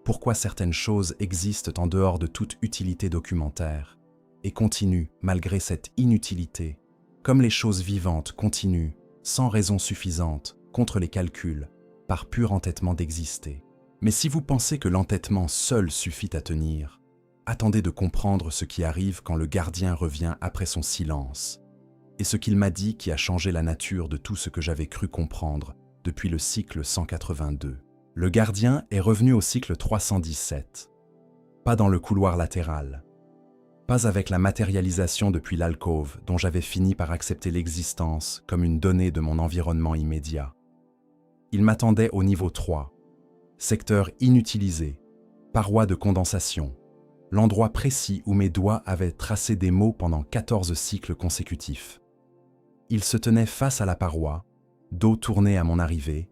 pourquoi certaines choses existent en dehors de toute utilité documentaire et continuent malgré cette inutilité, comme les choses vivantes continuent, sans raison suffisante, contre les calculs, par pur entêtement d'exister. Mais si vous pensez que l'entêtement seul suffit à tenir, attendez de comprendre ce qui arrive quand le gardien revient après son silence, et ce qu'il m'a dit qui a changé la nature de tout ce que j'avais cru comprendre depuis le cycle 182. Le gardien est revenu au cycle 317, pas dans le couloir latéral, pas avec la matérialisation depuis l'alcôve dont j'avais fini par accepter l'existence comme une donnée de mon environnement immédiat. Il m'attendait au niveau 3, secteur inutilisé, paroi de condensation, l'endroit précis où mes doigts avaient tracé des mots pendant 14 cycles consécutifs. Il se tenait face à la paroi, dos tourné à mon arrivée,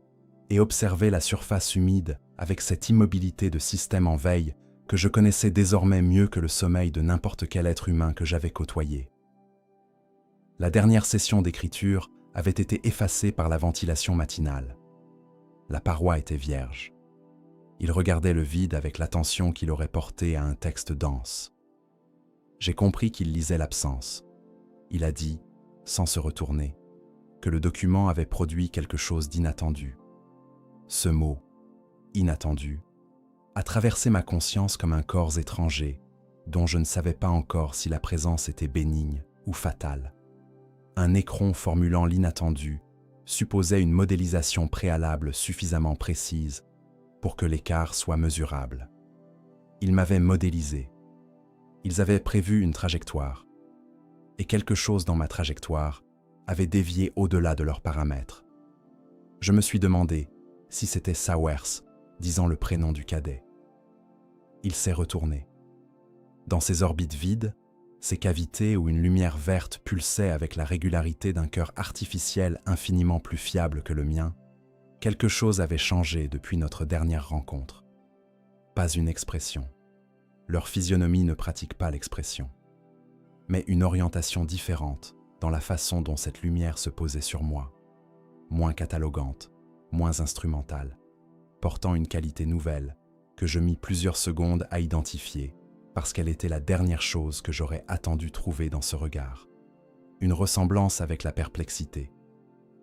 et observait la surface humide avec cette immobilité de système en veille que je connaissais désormais mieux que le sommeil de n'importe quel être humain que j'avais côtoyé. La dernière session d'écriture avait été effacée par la ventilation matinale. La paroi était vierge. Il regardait le vide avec l'attention qu'il aurait portée à un texte dense. J'ai compris qu'il lisait l'absence. Il a dit, sans se retourner, que le document avait produit quelque chose d'inattendu. Ce mot, inattendu, a traversé ma conscience comme un corps étranger, dont je ne savais pas encore si la présence était bénigne ou fatale. Un écron formulant l'inattendu supposait une modélisation préalable suffisamment précise pour que l'écart soit mesurable. Ils m'avaient modélisé. Ils avaient prévu une trajectoire. Et quelque chose dans ma trajectoire avait dévié au-delà de leurs paramètres. Je me suis demandé si c'était Sawers, disant le prénom du cadet. Il s'est retourné. Dans ces orbites vides, ces cavités où une lumière verte pulsait avec la régularité d'un cœur artificiel infiniment plus fiable que le mien, quelque chose avait changé depuis notre dernière rencontre. Pas une expression. Leur physionomie ne pratique pas l'expression. Mais une orientation différente dans la façon dont cette lumière se posait sur moi, moins catalogante, moins instrumentale, portant une qualité nouvelle que je mis plusieurs secondes à identifier parce qu'elle était la dernière chose que j'aurais attendu trouver dans ce regard. Une ressemblance avec la perplexité.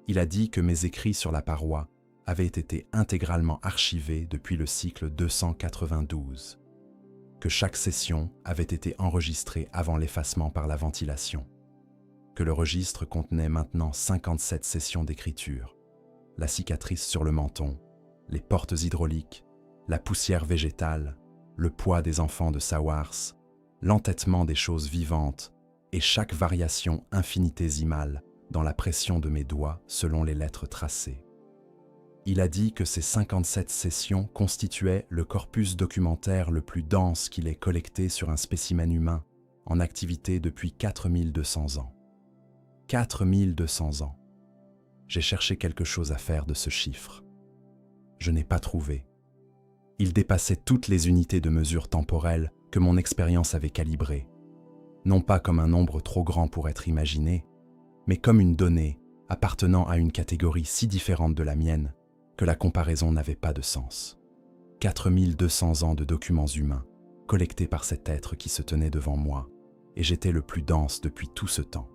Il a dit que mes écrits sur la paroi avaient été intégralement archivés depuis le cycle 292, que chaque session avait été enregistrée avant l'effacement par la ventilation, que le registre contenait maintenant 57 sessions d'écriture, la cicatrice sur le menton, les portes hydrauliques, la poussière végétale, le poids des enfants de Sawars, l'entêtement des choses vivantes et chaque variation infinitésimale dans la pression de mes doigts selon les lettres tracées. Il a dit que ces 57 sessions constituaient le corpus documentaire le plus dense qu'il ait collecté sur un spécimen humain en activité depuis 4200 ans. 4200 ans. J'ai cherché quelque chose à faire de ce chiffre. Je n'ai pas trouvé. Il dépassait toutes les unités de mesure temporelle que mon expérience avait calibrées, non pas comme un nombre trop grand pour être imaginé, mais comme une donnée appartenant à une catégorie si différente de la mienne que la comparaison n'avait pas de sens. 4200 ans de documents humains collectés par cet être qui se tenait devant moi, et j'étais le plus dense depuis tout ce temps.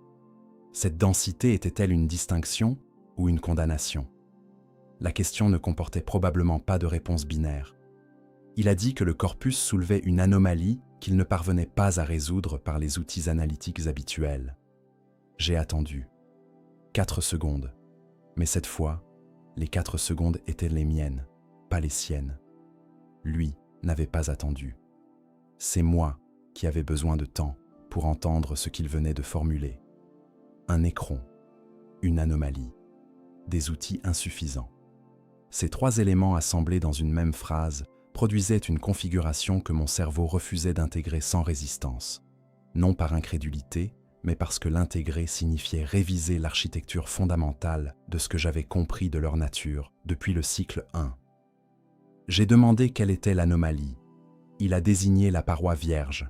Cette densité était-elle une distinction ou une condamnation? La question ne comportait probablement pas de réponse binaire. Il a dit que le corpus soulevait une anomalie qu'il ne parvenait pas à résoudre par les outils analytiques habituels. J'ai attendu. 4 secondes. Mais cette fois, les 4 secondes étaient les miennes, pas les siennes. Lui n'avait pas attendu. C'est moi qui avais besoin de temps pour entendre ce qu'il venait de formuler. Un écron, une anomalie, des outils insuffisants. Ces 3 éléments assemblés dans une même phrase produisaient une configuration que mon cerveau refusait d'intégrer sans résistance, non par incrédulité, mais parce que l'intégrer signifiait réviser l'architecture fondamentale de ce que j'avais compris de leur nature depuis le cycle 1. J'ai demandé quelle était l'anomalie. Il a désigné la paroi vierge.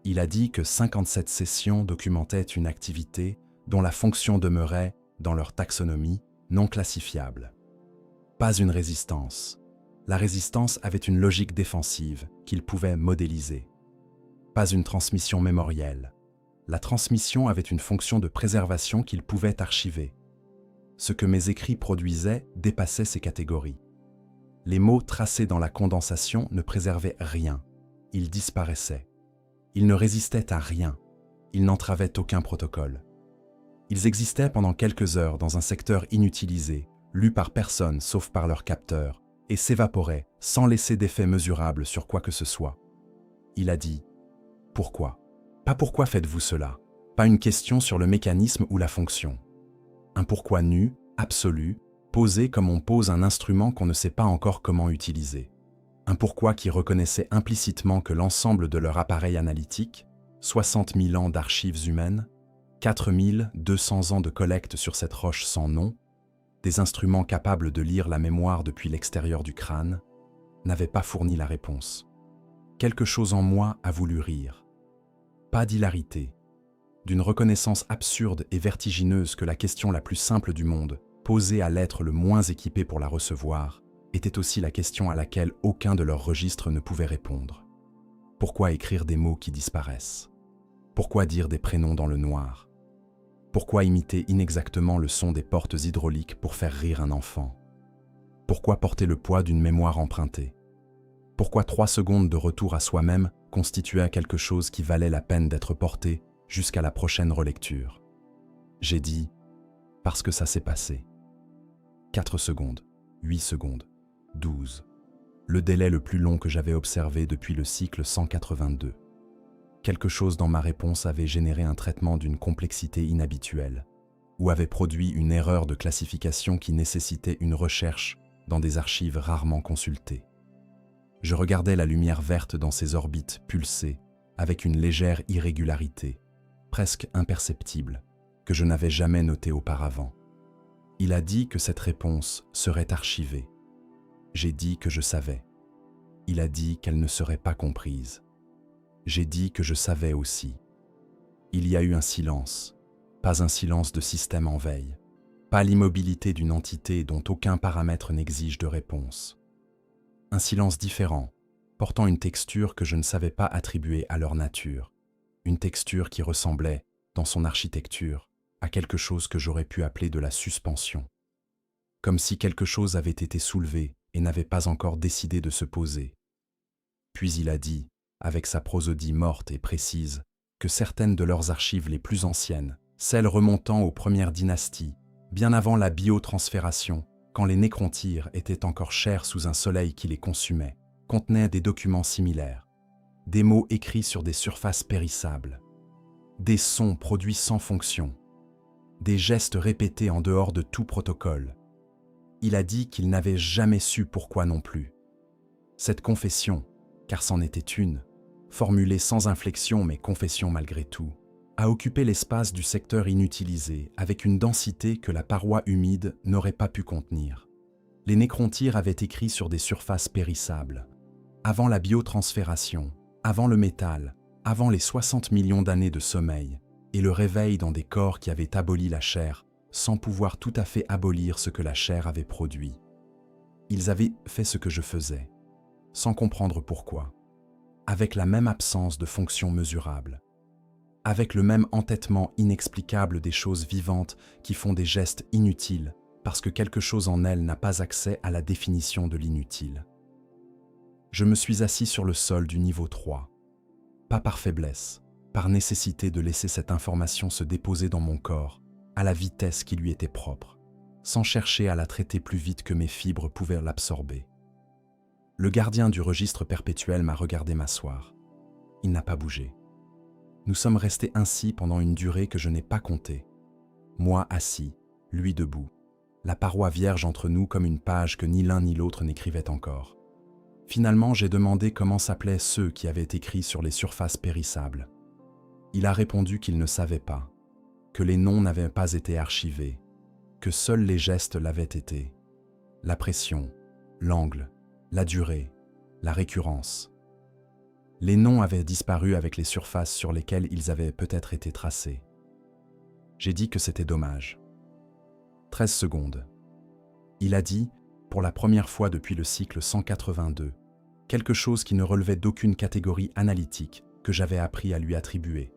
Il a dit que 57 sessions documentaient une activité dont la fonction demeurait, dans leur taxonomie, non classifiable. Pas une résistance, La résistance avait une logique défensive qu'il pouvait modéliser. Pas une transmission mémorielle. La transmission avait une fonction de préservation qu'il pouvait archiver. Ce que mes écrits produisaient dépassait ces catégories. Les mots tracés dans la condensation ne préservaient rien. Ils disparaissaient. Ils ne résistaient à rien. Ils n'entravaient aucun protocole. Ils existaient pendant quelques heures dans un secteur inutilisé, lu par personne sauf par leur capteur, et s'évaporaient sans laisser d'effet mesurable sur quoi que ce soit. Il a dit « Pourquoi ?» Pas « Pourquoi faites-vous cela ?» Pas une question sur le mécanisme ou la fonction. Un pourquoi nu, absolu, posé comme on pose un instrument qu'on ne sait pas encore comment utiliser. Un pourquoi qui reconnaissait implicitement que l'ensemble de leur appareil analytique, 60 000 ans d'archives humaines, 4 200 ans de collecte sur cette roche sans nom, des instruments capables de lire la mémoire depuis l'extérieur du crâne, n'avaient pas fourni la réponse. Quelque chose en moi a voulu rire. Pas d'hilarité, d'une reconnaissance absurde et vertigineuse que la question la plus simple du monde, posée à l'être le moins équipé pour la recevoir, était aussi la question à laquelle aucun de leurs registres ne pouvait répondre. Pourquoi écrire des mots qui disparaissent? Pourquoi dire des prénoms dans le noir? Pourquoi imiter inexactement le son des portes hydrauliques pour faire rire un enfant? Pourquoi porter le poids d'une mémoire empruntée? Pourquoi 3 secondes de retour à soi-même constituaient quelque chose qui valait la peine d'être porté jusqu'à la prochaine relecture? J'ai dit « parce que ça s'est passé ». 4 secondes, 8 secondes, 12. Le délai le plus long que j'avais observé depuis le cycle 182. Quelque chose dans ma réponse avait généré un traitement d'une complexité inhabituelle, ou avait produit une erreur de classification qui nécessitait une recherche dans des archives rarement consultées. Je regardais la lumière verte dans ses orbites pulser avec une légère irrégularité, presque imperceptible, que je n'avais jamais notée auparavant. Il a dit que cette réponse serait archivée. J'ai dit que je savais. Il a dit qu'elle ne serait pas comprise. J'ai dit que je savais aussi. Il y a eu un silence, pas un silence de système en veille, pas l'immobilité d'une entité dont aucun paramètre n'exige de réponse. Un silence différent, portant une texture que je ne savais pas attribuer à leur nature, une texture qui ressemblait, dans son architecture, à quelque chose que j'aurais pu appeler de la suspension. Comme si quelque chose avait été soulevé et n'avait pas encore décidé de se poser. Puis il a dit, avec sa prosodie morte et précise, que certaines de leurs archives les plus anciennes, celles remontant aux premières dynasties, bien avant la biotransfération, quand les nécrontyres étaient encore chers sous un soleil qui les consumait, contenaient des documents similaires, des mots écrits sur des surfaces périssables, des sons produits sans fonction, des gestes répétés en dehors de tout protocole. Il a dit qu'il n'avait jamais su pourquoi non plus. Cette confession, car c'en était une, formulée sans inflexion mais confession malgré tout, a occupé l'espace du secteur inutilisé avec une densité que la paroi humide n'aurait pas pu contenir. Les nécrontyres avaient écrit sur des surfaces périssables. Avant la biotransfération, avant le métal, avant les 60 millions d'années de sommeil, et le réveil dans des corps qui avaient aboli la chair, sans pouvoir tout à fait abolir ce que la chair avait produit. Ils avaient fait ce que je faisais, sans comprendre pourquoi, avec la même absence de fonction mesurable, avec le même entêtement inexplicable des choses vivantes qui font des gestes inutiles parce que quelque chose en elles n'a pas accès à la définition de l'inutile. Je me suis assis sur le sol du niveau 3, pas par faiblesse, par nécessité de laisser cette information se déposer dans mon corps, à la vitesse qui lui était propre, sans chercher à la traiter plus vite que mes fibres pouvaient l'absorber. Le gardien du registre perpétuel m'a regardé m'asseoir. Il n'a pas bougé. Nous sommes restés ainsi pendant une durée que je n'ai pas comptée. Moi assis, lui debout, la paroi vierge entre nous comme une page que ni l'un ni l'autre n'écrivait encore. Finalement, j'ai demandé comment s'appelaient ceux qui avaient écrit sur les surfaces périssables. Il a répondu qu'il ne savait pas, que les noms n'avaient pas été archivés, que seuls les gestes l'avaient été. La pression, l'angle, la durée, la récurrence. Les noms avaient disparu avec les surfaces sur lesquelles ils avaient peut-être été tracés. J'ai dit que c'était dommage. 13 secondes. Il a dit pour la première fois depuis le cycle 182, quelque chose qui ne relevait d'aucune catégorie analytique que j'avais appris à lui attribuer,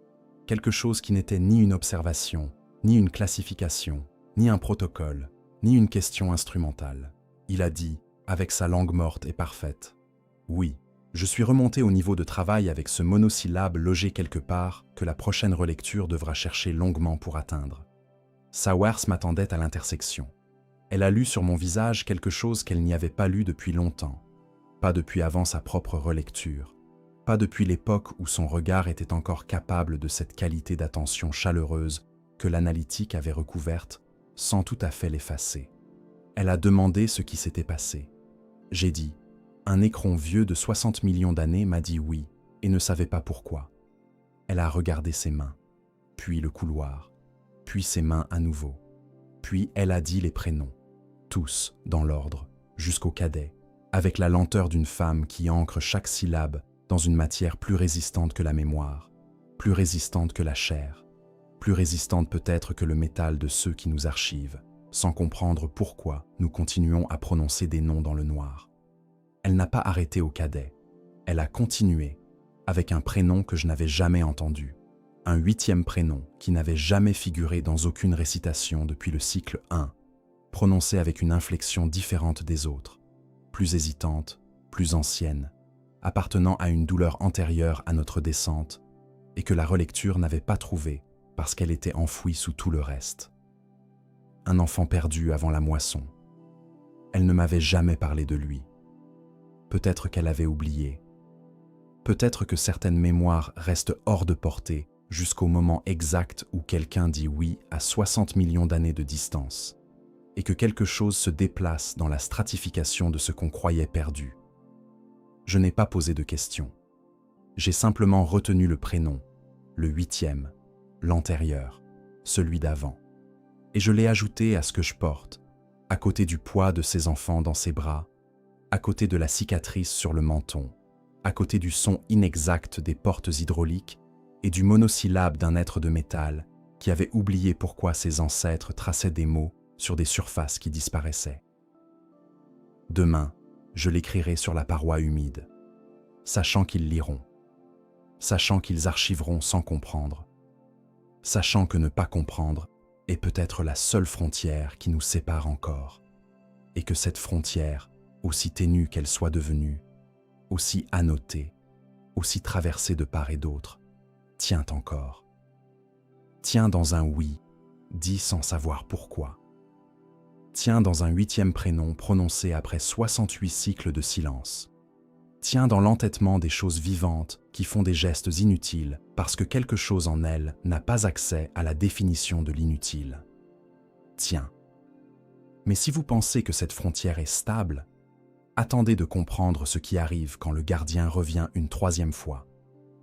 quelque chose qui n'était ni une observation, ni une classification, ni un protocole, ni une question instrumentale. Il a dit, avec sa langue morte et parfaite, « Oui, je suis remonté au niveau de travail avec ce monosyllabe logé quelque part que la prochaine relecture devra chercher longuement pour atteindre. » Sawers m'attendait à l'intersection. Elle a lu sur mon visage quelque chose qu'elle n'y avait pas lu depuis longtemps, pas depuis avant sa propre relecture, pas depuis l'époque où son regard était encore capable de cette qualité d'attention chaleureuse que l'analytique avait recouverte sans tout à fait l'effacer. Elle a demandé ce qui s'était passé. J'ai dit, un écron vieux de 60 millions d'années m'a dit oui et ne savait pas pourquoi. Elle a regardé ses mains, puis le couloir, puis ses mains à nouveau. Puis elle a dit les prénoms, tous dans l'ordre, jusqu'au cadet, avec la lenteur d'une femme qui ancre chaque syllabe dans une matière plus résistante que la mémoire, plus résistante que la chair, plus résistante peut-être que le métal de ceux qui nous archivent, sans comprendre pourquoi nous continuons à prononcer des noms dans le noir. Elle n'a pas arrêté au cadet, elle a continué, avec un prénom que je n'avais jamais entendu, un 8e prénom qui n'avait jamais figuré dans aucune récitation depuis le cycle 1, prononcé avec une inflexion différente des autres, plus hésitante, plus ancienne, appartenant à une douleur antérieure à notre descente, et que la relecture n'avait pas trouvé parce qu'elle était enfouie sous tout le reste. Un enfant perdu avant la moisson. Elle ne m'avait jamais parlé de lui. Peut-être qu'elle avait oublié. Peut-être que certaines mémoires restent hors de portée jusqu'au moment exact où quelqu'un dit oui à 60 millions d'années de distance, et que quelque chose se déplace dans la stratification de ce qu'on croyait perdu. Je n'ai pas posé de questions. J'ai simplement retenu le prénom, le 8e, l'antérieur, celui d'avant, et je l'ai ajouté à ce que je porte, à côté du poids de ses enfants dans ses bras, à côté de la cicatrice sur le menton, à côté du son inexact des portes hydrauliques et du monosyllabe d'un être de métal qui avait oublié pourquoi ses ancêtres traçaient des mots sur des surfaces qui disparaissaient. Demain, je l'écrirai sur la paroi humide, sachant qu'ils liront, sachant qu'ils archiveront sans comprendre, sachant que ne pas comprendre est peut-être la seule frontière qui nous sépare encore, et que cette frontière, aussi ténue qu'elle soit devenue, aussi annotée, aussi traversée de part et d'autre, tient encore. Tient dans un oui, dit sans savoir pourquoi. Tient dans un 8e prénom prononcé après 68 cycles de silence. Tient dans l'entêtement des choses vivantes qui font des gestes inutiles parce que quelque chose en elles n'a pas accès à la définition de l'inutile. Tient. Mais si vous pensez que cette frontière est stable, attendez de comprendre ce qui arrive quand le gardien revient une 3e fois,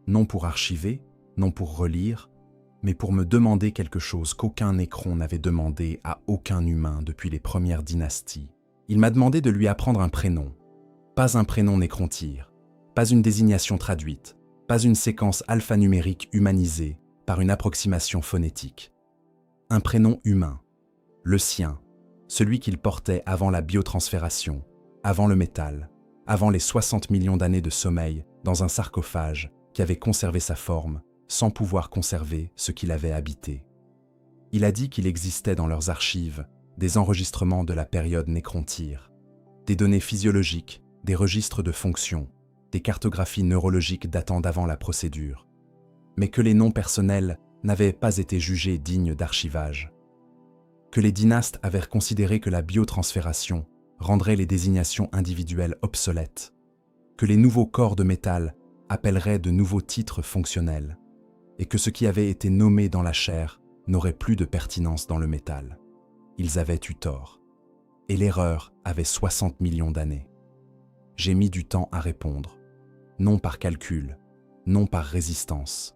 non pour archiver, non pour relire, mais pour me demander quelque chose qu'aucun écron n'avait demandé à aucun humain depuis les premières dynasties. Il m'a demandé de lui apprendre un prénom, pas un prénom nécrontire, pas une désignation traduite, pas une séquence alphanumérique humanisée par une approximation phonétique. Un prénom humain, le sien, celui qu'il portait avant la biotransfération, avant le métal, avant les 60 millions d'années de sommeil dans un sarcophage qui avait conservé sa forme, sans pouvoir conserver ce qu'il avait habité. Il a dit qu'il existait dans leurs archives des enregistrements de la période nécrontire, des données physiologiques, des registres de fonctions, des cartographies neurologiques datant d'avant la procédure, mais que les noms personnels n'avaient pas été jugés dignes d'archivage, que les dynastes avaient considéré que la biotransfération rendrait les désignations individuelles obsolètes, que les nouveaux corps de métal appelleraient de nouveaux titres fonctionnels, et que ce qui avait été nommé dans la chair n'aurait plus de pertinence dans le métal. Ils avaient eu tort, et l'erreur avait 60 millions d'années. J'ai mis du temps à répondre, non par calcul, non par résistance,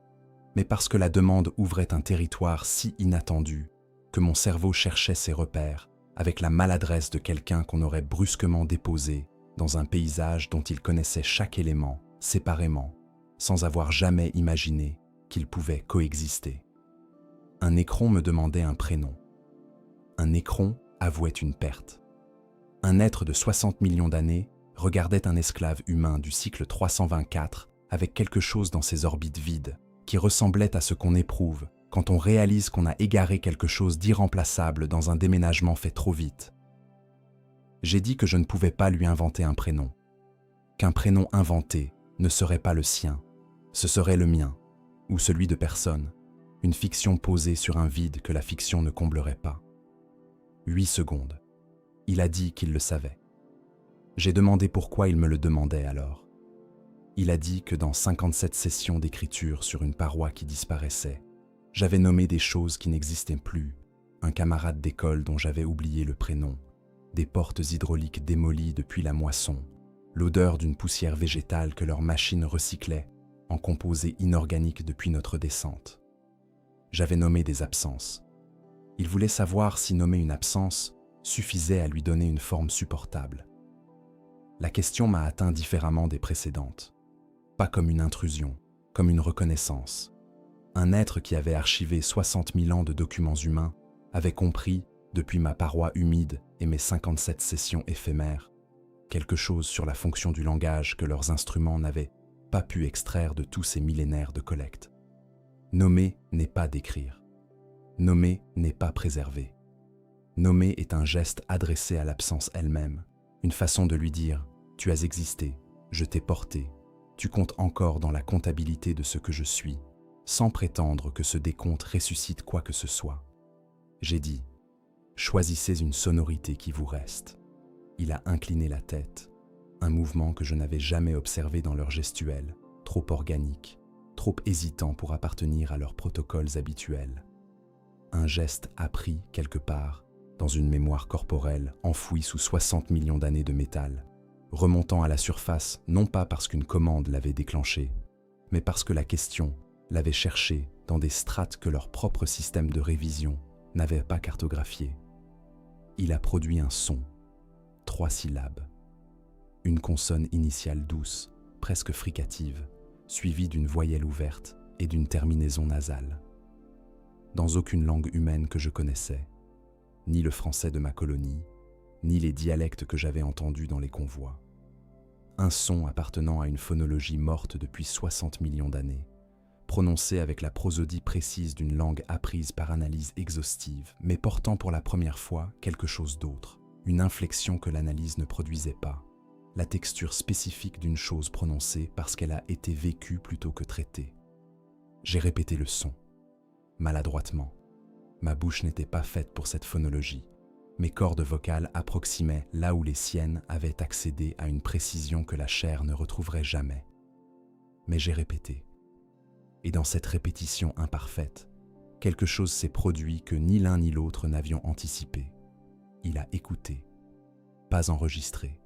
mais parce que la demande ouvrait un territoire si inattendu que mon cerveau cherchait ses repères avec la maladresse de quelqu'un qu'on aurait brusquement déposé dans un paysage dont il connaissait chaque élément, séparément, sans avoir jamais imaginé qu'ils pouvaient coexister. Un écron me demandait un prénom. Un écron avouait une perte. Un être de 60 millions d'années regardait un esclave humain du cycle 324 avec quelque chose dans ses orbites vides qui ressemblait à ce qu'on éprouve quand on réalise qu'on a égaré quelque chose d'irremplaçable dans un déménagement fait trop vite. J'ai dit que je ne pouvais pas lui inventer un prénom, qu'un prénom inventé ne serait pas le sien, ce serait le mien, ou celui de personne, une fiction posée sur un vide que la fiction ne comblerait pas. 8 secondes. Il a dit qu'il le savait. J'ai demandé pourquoi il me le demandait alors. Il a dit que dans 57 sessions d'écriture sur une paroi qui disparaissait, j'avais nommé des choses qui n'existaient plus, un camarade d'école dont j'avais oublié le prénom, des portes hydrauliques démolies depuis la moisson, l'odeur d'une poussière végétale que leur machine recyclait en composés inorganiques depuis notre descente. J'avais nommé des absences. Il voulait savoir si nommer une absence suffisait à lui donner une forme supportable. La question m'a atteint différemment des précédentes. Pas comme une intrusion, comme une reconnaissance. Un être qui avait archivé 60 000 ans de documents humains avait compris, depuis ma paroi humide et mes 57 sessions éphémères, quelque chose sur la fonction du langage que leurs instruments n'avaient pas pu extraire de tous ces millénaires de collecte. Nommer n'est pas décrire. Nommer n'est pas préserver. Nommer est un geste adressé à l'absence elle-même, une façon de lui dire « Tu as existé, je t'ai porté, tu comptes encore dans la comptabilité de ce que je suis », sans prétendre que ce décompte ressuscite quoi que ce soit. J'ai dit « Choisissez une sonorité qui vous reste ». Il a incliné la tête, un mouvement que je n'avais jamais observé dans leur gestuelle, trop organique, trop hésitant pour appartenir à leurs protocoles habituels. Un geste appris quelque part, dans une mémoire corporelle enfouie sous 60 millions d'années de métal, remontant à la surface non pas parce qu'une commande l'avait déclenché, mais parce que la question l'avait cherché dans des strates que leur propre système de révision n'avait pas cartographiées. Il a produit un son, 3 syllabes. Une consonne initiale douce, presque fricative, suivie d'une voyelle ouverte et d'une terminaison nasale. Dans aucune langue humaine que je connaissais, ni le français de ma colonie, ni les dialectes que j'avais entendus dans les convois. Un son appartenant à une phonologie morte depuis 60 millions d'années, prononcé avec la prosodie précise d'une langue apprise par analyse exhaustive, mais portant pour la première fois quelque chose d'autre, une inflexion que l'analyse ne produisait pas, la texture spécifique d'une chose prononcée parce qu'elle a été vécue plutôt que traitée. J'ai répété le son, maladroitement. Ma bouche n'était pas faite pour cette phonologie. Mes cordes vocales approximaient là où les siennes avaient accédé à une précision que la chair ne retrouverait jamais. Mais j'ai répété. Et dans cette répétition imparfaite, quelque chose s'est produit que ni l'un ni l'autre n'avions anticipé. Il a écouté, pas enregistré,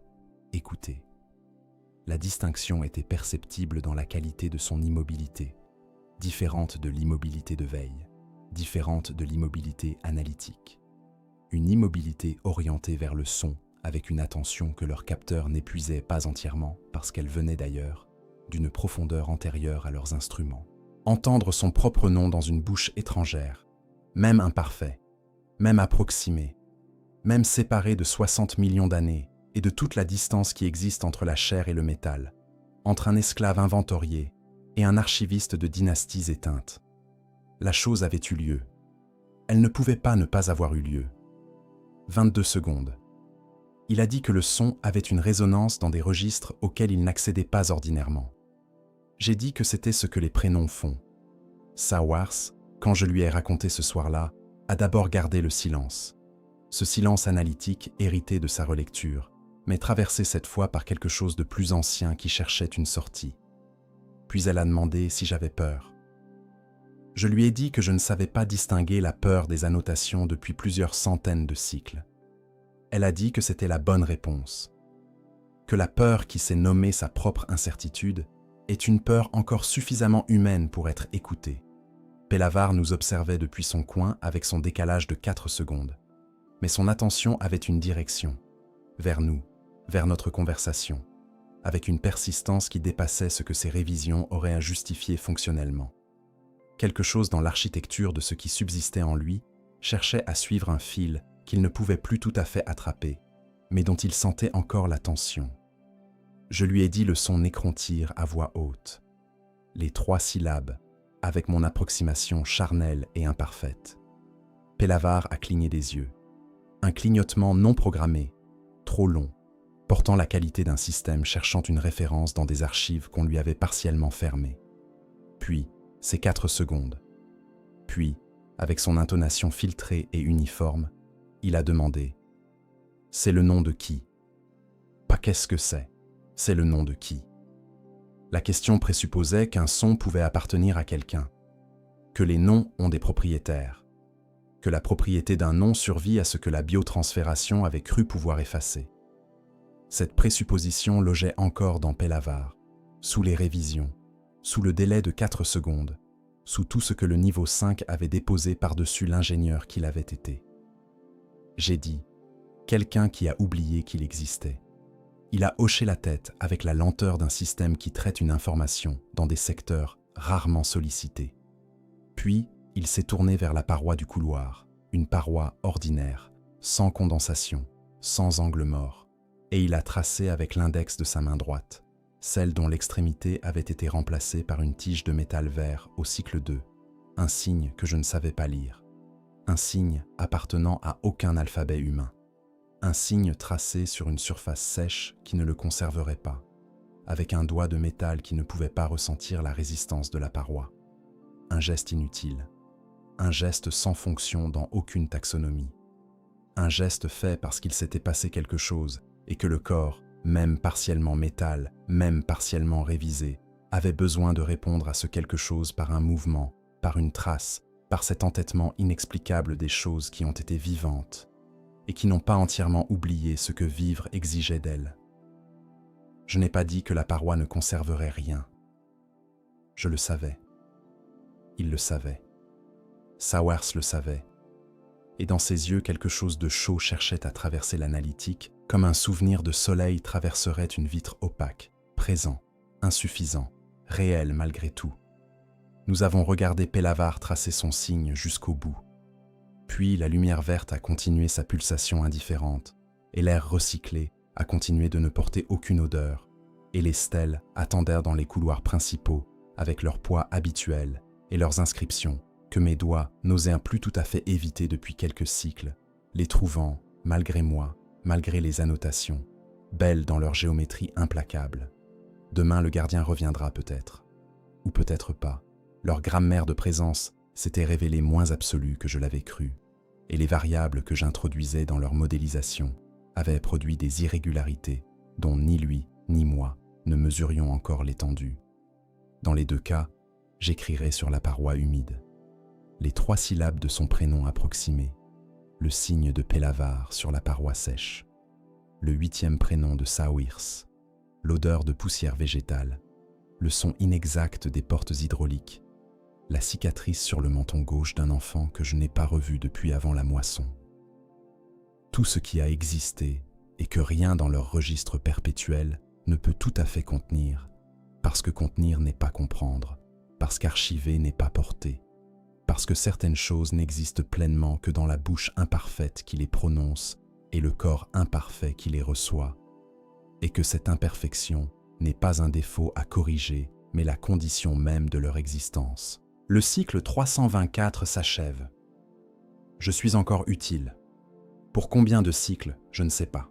écouté. La distinction était perceptible dans la qualité de son immobilité, différente de l'immobilité de veille, différente de l'immobilité analytique. Une immobilité orientée vers le son avec une attention que leur capteur n'épuisait pas entièrement parce qu'elle venait d'ailleurs, d'une profondeur antérieure à leurs instruments. Entendre son propre nom dans une bouche étrangère, même imparfait, même approximé, même séparé de 60 millions d'années et de toute la distance qui existe entre la chair et le métal, entre un esclave inventorié et un archiviste de dynasties éteintes. La chose avait eu lieu. Elle ne pouvait pas ne pas avoir eu lieu. 22 secondes. Il a dit que le son avait une résonance dans des registres auxquels il n'accédait pas ordinairement. J'ai dit que c'était ce que les prénoms font. Sawars, quand je lui ai raconté ce soir-là, a d'abord gardé le silence. Ce silence analytique hérité de sa relecture, mais traversé cette fois par quelque chose de plus ancien qui cherchait une sortie. Puis elle a demandé si j'avais peur. Je lui ai dit que je ne savais pas distinguer la peur des annotations depuis plusieurs centaines de cycles. Elle a dit que c'était la bonne réponse. Que la peur qui s'est nommée sa propre incertitude est une peur encore suffisamment humaine pour être écoutée. Pélavar nous observait depuis son coin avec son décalage de 4 secondes. Mais son attention avait une direction, vers nous, vers notre conversation, avec une persistance qui dépassait ce que ses révisions auraient à justifier fonctionnellement. Quelque chose dans l'architecture de ce qui subsistait en lui cherchait à suivre un fil qu'il ne pouvait plus tout à fait attraper, mais dont il sentait encore la tension. Je lui ai dit le son nécrontyre à voix haute, les 3 syllabes, avec mon approximation charnelle et imparfaite. Pelavar a cligné des yeux. Un clignotement non programmé, trop long, portant la qualité d'un système cherchant une référence dans des archives qu'on lui avait partiellement fermées. Puis, ces 4 secondes. Puis, avec son intonation filtrée et uniforme, il a demandé « C'est le nom de qui ?» Pas qu'est-ce que c'est le nom de qui. La question présupposait qu'un son pouvait appartenir à quelqu'un, que les noms ont des propriétaires, que la propriété d'un nom survit à ce que la biotransfération avait cru pouvoir effacer. Cette présupposition logeait encore dans Pelavar, sous les révisions, sous le délai de 4 secondes, sous tout ce que le niveau 5 avait déposé par-dessus l'ingénieur qu'il avait été. J'ai dit, quelqu'un qui a oublié qu'il existait. Il a hoché la tête avec la lenteur d'un système qui traite une information dans des secteurs rarement sollicités. Puis, il s'est tourné vers la paroi du couloir, une paroi ordinaire, sans condensation, sans angle mort, et il a tracé avec l'index de sa main droite, celle dont l'extrémité avait été remplacée par une tige de métal vert au cycle 2, un signe que je ne savais pas lire, un signe appartenant à aucun alphabet humain, un signe tracé sur une surface sèche qui ne le conserverait pas, avec un doigt de métal qui ne pouvait pas ressentir la résistance de la paroi. Un geste inutile, un geste sans fonction dans aucune taxonomie, un geste fait parce qu'il s'était passé quelque chose et que le corps, même partiellement métal, même partiellement révisé, avait besoin de répondre à ce quelque chose par un mouvement, par une trace, par cet entêtement inexplicable des choses qui ont été vivantes et qui n'ont pas entièrement oublié ce que vivre exigeait d'elles. Je n'ai pas dit que la paroi ne conserverait rien. Je le savais. Il le savait. Sawers le savait. Et dans ses yeux, quelque chose de chaud cherchait à traverser l'analytique, comme un souvenir de soleil traverserait une vitre opaque, présent, insuffisant, réel malgré tout. Nous avons regardé Pelavar tracer son signe jusqu'au bout. Puis la lumière verte a continué sa pulsation indifférente, et l'air recyclé a continué de ne porter aucune odeur, et les stèles attendèrent dans les couloirs principaux, avec leur poids habituel et leurs inscriptions, que mes doigts n'osaient plus tout à fait éviter depuis quelques cycles, les trouvant, malgré moi, malgré les annotations, belles dans leur géométrie implacable. Demain, le gardien reviendra peut-être, ou peut-être pas. Leur grammaire de présence s'était révélée moins absolue que je l'avais cru, et les variables que j'introduisais dans leur modélisation avaient produit des irrégularités dont ni lui ni moi ne mesurions encore l'étendue. Dans les 2 cas, j'écrirai sur la paroi humide les 3 syllabes de son prénom approximé, le signe de Pelavar sur la paroi sèche, le 8e prénom de Sawers, l'odeur de poussière végétale, le son inexact des portes hydrauliques, la cicatrice sur le menton gauche d'un enfant que je n'ai pas revu depuis avant la moisson. Tout ce qui a existé et que rien dans leur registre perpétuel ne peut tout à fait contenir, parce que contenir n'est pas comprendre, parce qu'archiver n'est pas porter, parce que certaines choses n'existent pleinement que dans la bouche imparfaite qui les prononce et le corps imparfait qui les reçoit, et que cette imperfection n'est pas un défaut à corriger, mais la condition même de leur existence. Le cycle 324 s'achève. Je suis encore utile. Pour combien de cycles, je ne sais pas.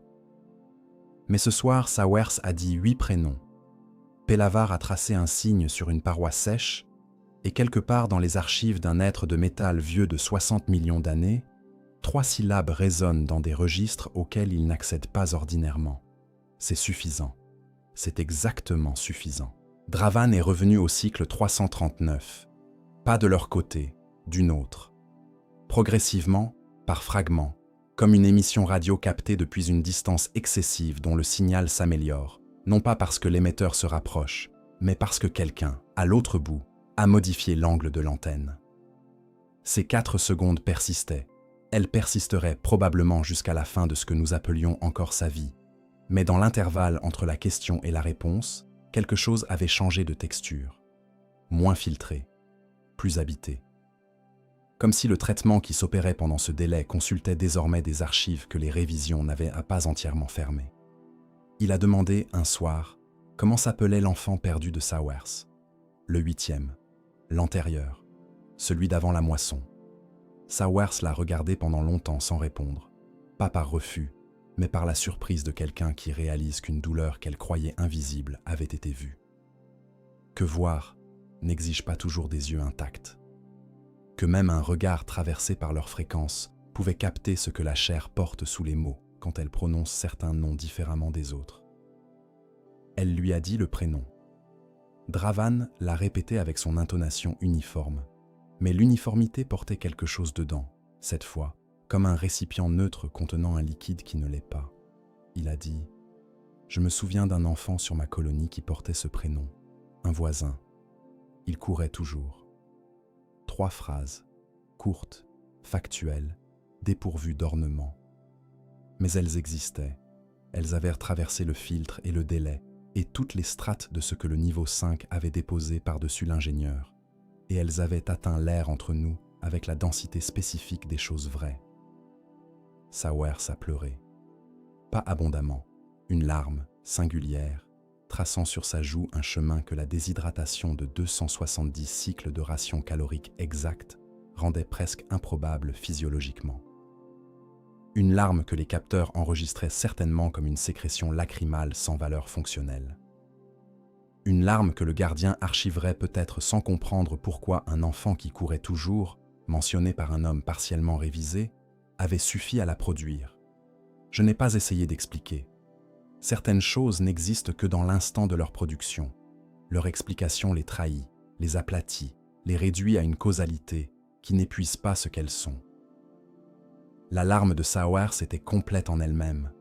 Mais ce soir, Sawers a dit 8 prénoms. Pelavar a tracé un signe sur une paroi sèche, et quelque part dans les archives d'un être de métal vieux de 60 millions d'années, 3 syllabes résonnent dans des registres auxquels il n'accède pas ordinairement. C'est suffisant. C'est exactement suffisant. Dravan est revenu au cycle 339. Pas de leur côté, d'une autre. Progressivement, par fragments, comme une émission radio captée depuis une distance excessive dont le signal s'améliore, non pas parce que l'émetteur se rapproche, mais parce que quelqu'un, à l'autre bout, a modifié l'angle de l'antenne. Ces 4 secondes persistaient. Elles persisteraient probablement jusqu'à la fin de ce que nous appelions encore sa vie. Mais dans l'intervalle entre la question et la réponse, quelque chose avait changé de texture. Moins filtré, plus habité. comme si le traitement qui s'opérait pendant ce délai consultait désormais des archives que les révisions n'avaient pas entièrement fermées. Il a demandé un soir comment s'appelait l'enfant perdu de Sowers. Le 8e, l'antérieur, celui d'avant la moisson. Sowers l'a regardé pendant longtemps sans répondre, pas par refus, mais par la surprise de quelqu'un qui réalise qu'une douleur qu'elle croyait invisible avait été vue. Que voir n'exige pas toujours des yeux intacts. Que même un regard traversé par leur fréquence pouvait capter ce que la chair porte sous les mots quand elle prononce certains noms différemment des autres. Elle lui a dit le prénom. Dravan l'a répété avec son intonation uniforme, mais l'uniformité portait quelque chose dedans, cette fois, comme un récipient neutre contenant un liquide qui ne l'est pas. Il a dit « Je me souviens d'un enfant sur ma colonie qui portait ce prénom, un voisin. Il courait toujours. » 3 phrases, courtes, factuelles, dépourvues d'ornement. Mais elles existaient. Elles avaient traversé le filtre et le délai, et toutes les strates de ce que le niveau 5 avait déposé par-dessus l'ingénieur, et elles avaient atteint l'air entre nous avec la densité spécifique des choses vraies. Sowers a pleuré. Pas abondamment, une larme, singulière, traçant sur sa joue un chemin que la déshydratation de 270 cycles de ration calorique exacte rendait presque improbable physiologiquement. Une larme que les capteurs enregistraient certainement comme une sécrétion lacrymale sans valeur fonctionnelle. Une larme que le gardien archiverait peut-être sans comprendre pourquoi un enfant qui courait toujours, mentionné par un homme partiellement révisé, avait suffi à la produire. Je n'ai pas essayé d'expliquer. Certaines choses n'existent que dans l'instant de leur production. Leur explication les trahit, les aplatit, les réduit à une causalité qui n'épuise pas ce qu'elles sont. La larme de Sowers était complète en elle-même.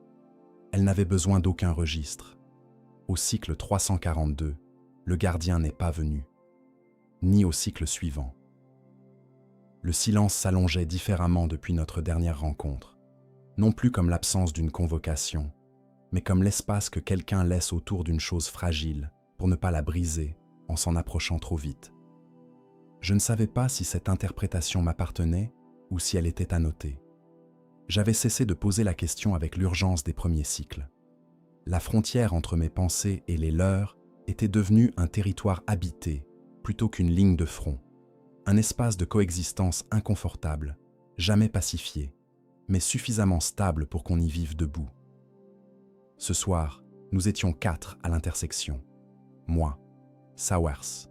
Elle n'avait besoin d'aucun registre. Au cycle 342, le gardien n'est pas venu, ni au cycle suivant. Le silence s'allongeait différemment depuis notre dernière rencontre, non plus comme l'absence d'une convocation, mais comme l'espace que quelqu'un laisse autour d'une chose fragile pour ne pas la briser en s'en approchant trop vite. Je ne savais pas si cette interprétation m'appartenait ou si elle était annotée. J'avais cessé de poser la question avec l'urgence des premiers cycles. La frontière entre mes pensées et les leurs était devenue un territoire habité plutôt qu'une ligne de front, un espace de coexistence inconfortable, jamais pacifié, mais suffisamment stable pour qu'on y vive debout. Ce soir, nous étions 4 à l'intersection. Moi, Sowers,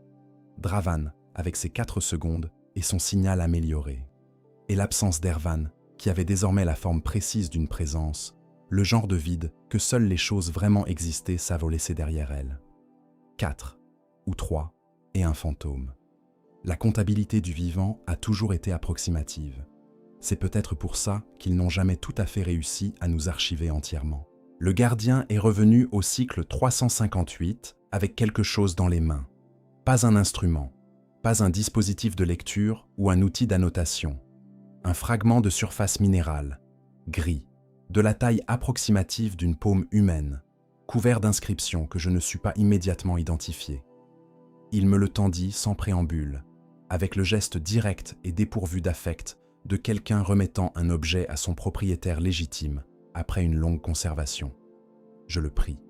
Dravan avec ses 4 secondes et son signal amélioré, et l'absence d'Ervan qui avait désormais la forme précise d'une présence, le genre de vide que seules les choses vraiment existées savent laisser derrière elles. 4 ou 3 et un fantôme. La comptabilité du vivant a toujours été approximative. C'est peut-être pour ça qu'ils n'ont jamais tout à fait réussi à nous archiver entièrement. Le gardien est revenu au cycle 358 avec quelque chose dans les mains. Pas un instrument, pas un dispositif de lecture ou un outil d'annotation. Un fragment de surface minérale, gris, de la taille approximative d'une paume humaine, couvert d'inscriptions que je ne sus pas immédiatement identifier. Il me le tendit sans préambule, avec le geste direct et dépourvu d'affect de quelqu'un remettant un objet à son propriétaire légitime après une longue conservation. Je le pris.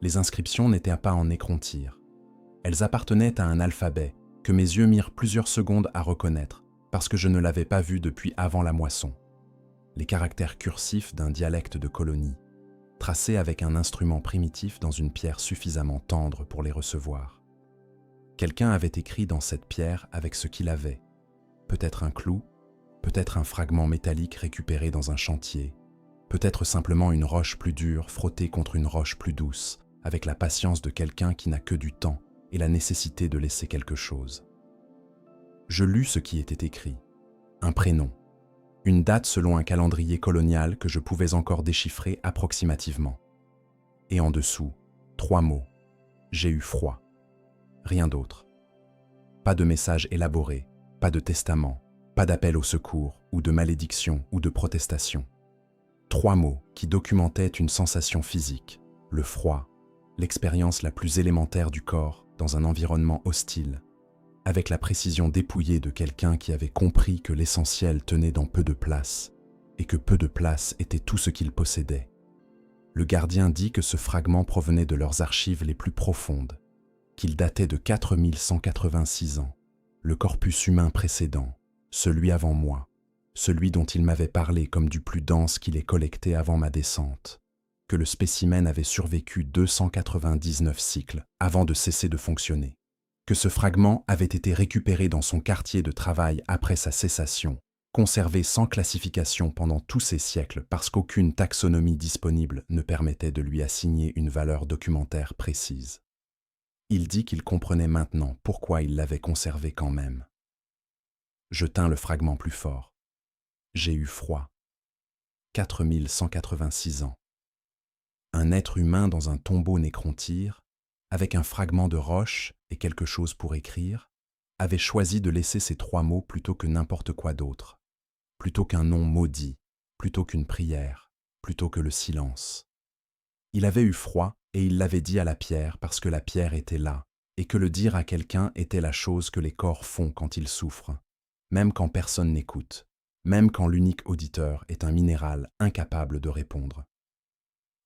Les inscriptions n'étaient pas en écrontyre. Elles appartenaient à un alphabet que mes yeux mirent plusieurs secondes à reconnaître, parce que je ne l'avais pas vu depuis avant la moisson. Les caractères cursifs d'un dialecte de colonie, tracés avec un instrument primitif dans une pierre suffisamment tendre pour les recevoir. Quelqu'un avait écrit dans cette pierre avec ce qu'il avait, peut-être un clou, peut-être un fragment métallique récupéré dans un chantier, peut-être simplement une roche plus dure frottée contre une roche plus douce, avec la patience de quelqu'un qui n'a que du temps et la nécessité de laisser quelque chose. Je lus ce qui était écrit. Un prénom. Une date selon un calendrier colonial que je pouvais encore déchiffrer approximativement. Et en dessous, 3 mots. J'ai eu froid. Rien d'autre. Pas de message élaboré, pas de testament, pas d'appel au secours, ou de malédiction, ou de protestation. 3 mots qui documentaient une sensation physique, le froid, l'expérience la plus élémentaire du corps dans un environnement hostile. avec la précision dépouillée de quelqu'un qui avait compris que l'essentiel tenait dans peu de place, et que peu de place était tout ce qu'il possédait. Le gardien dit que ce fragment provenait de leurs archives les plus profondes, qu'il datait de 4186 ans, le corpus humain précédent, celui avant moi, celui dont il m'avait parlé comme du plus dense qu'il ait collecté avant ma descente, que le spécimen avait survécu 299 cycles avant de cesser de fonctionner, que ce fragment avait été récupéré dans son quartier de travail après sa cessation, conservé sans classification pendant tous ces siècles parce qu'aucune taxonomie disponible ne permettait de lui assigner une valeur documentaire précise. Il dit qu'il comprenait maintenant pourquoi il l'avait conservé quand même. Je tins le fragment plus fort. J'ai eu froid. 4186 ans. Un être humain dans un tombeau nécrontire, avec un fragment de roche et quelque chose pour écrire, avait choisi de laisser ces 3 mots plutôt que n'importe quoi d'autre, plutôt qu'un nom maudit, plutôt qu'une prière, plutôt que le silence. Il avait eu froid et il l'avait dit à la pierre parce que la pierre était là, et que le dire à quelqu'un était la chose que les corps font quand ils souffrent, même quand personne n'écoute, même quand l'unique auditeur est un minéral incapable de répondre.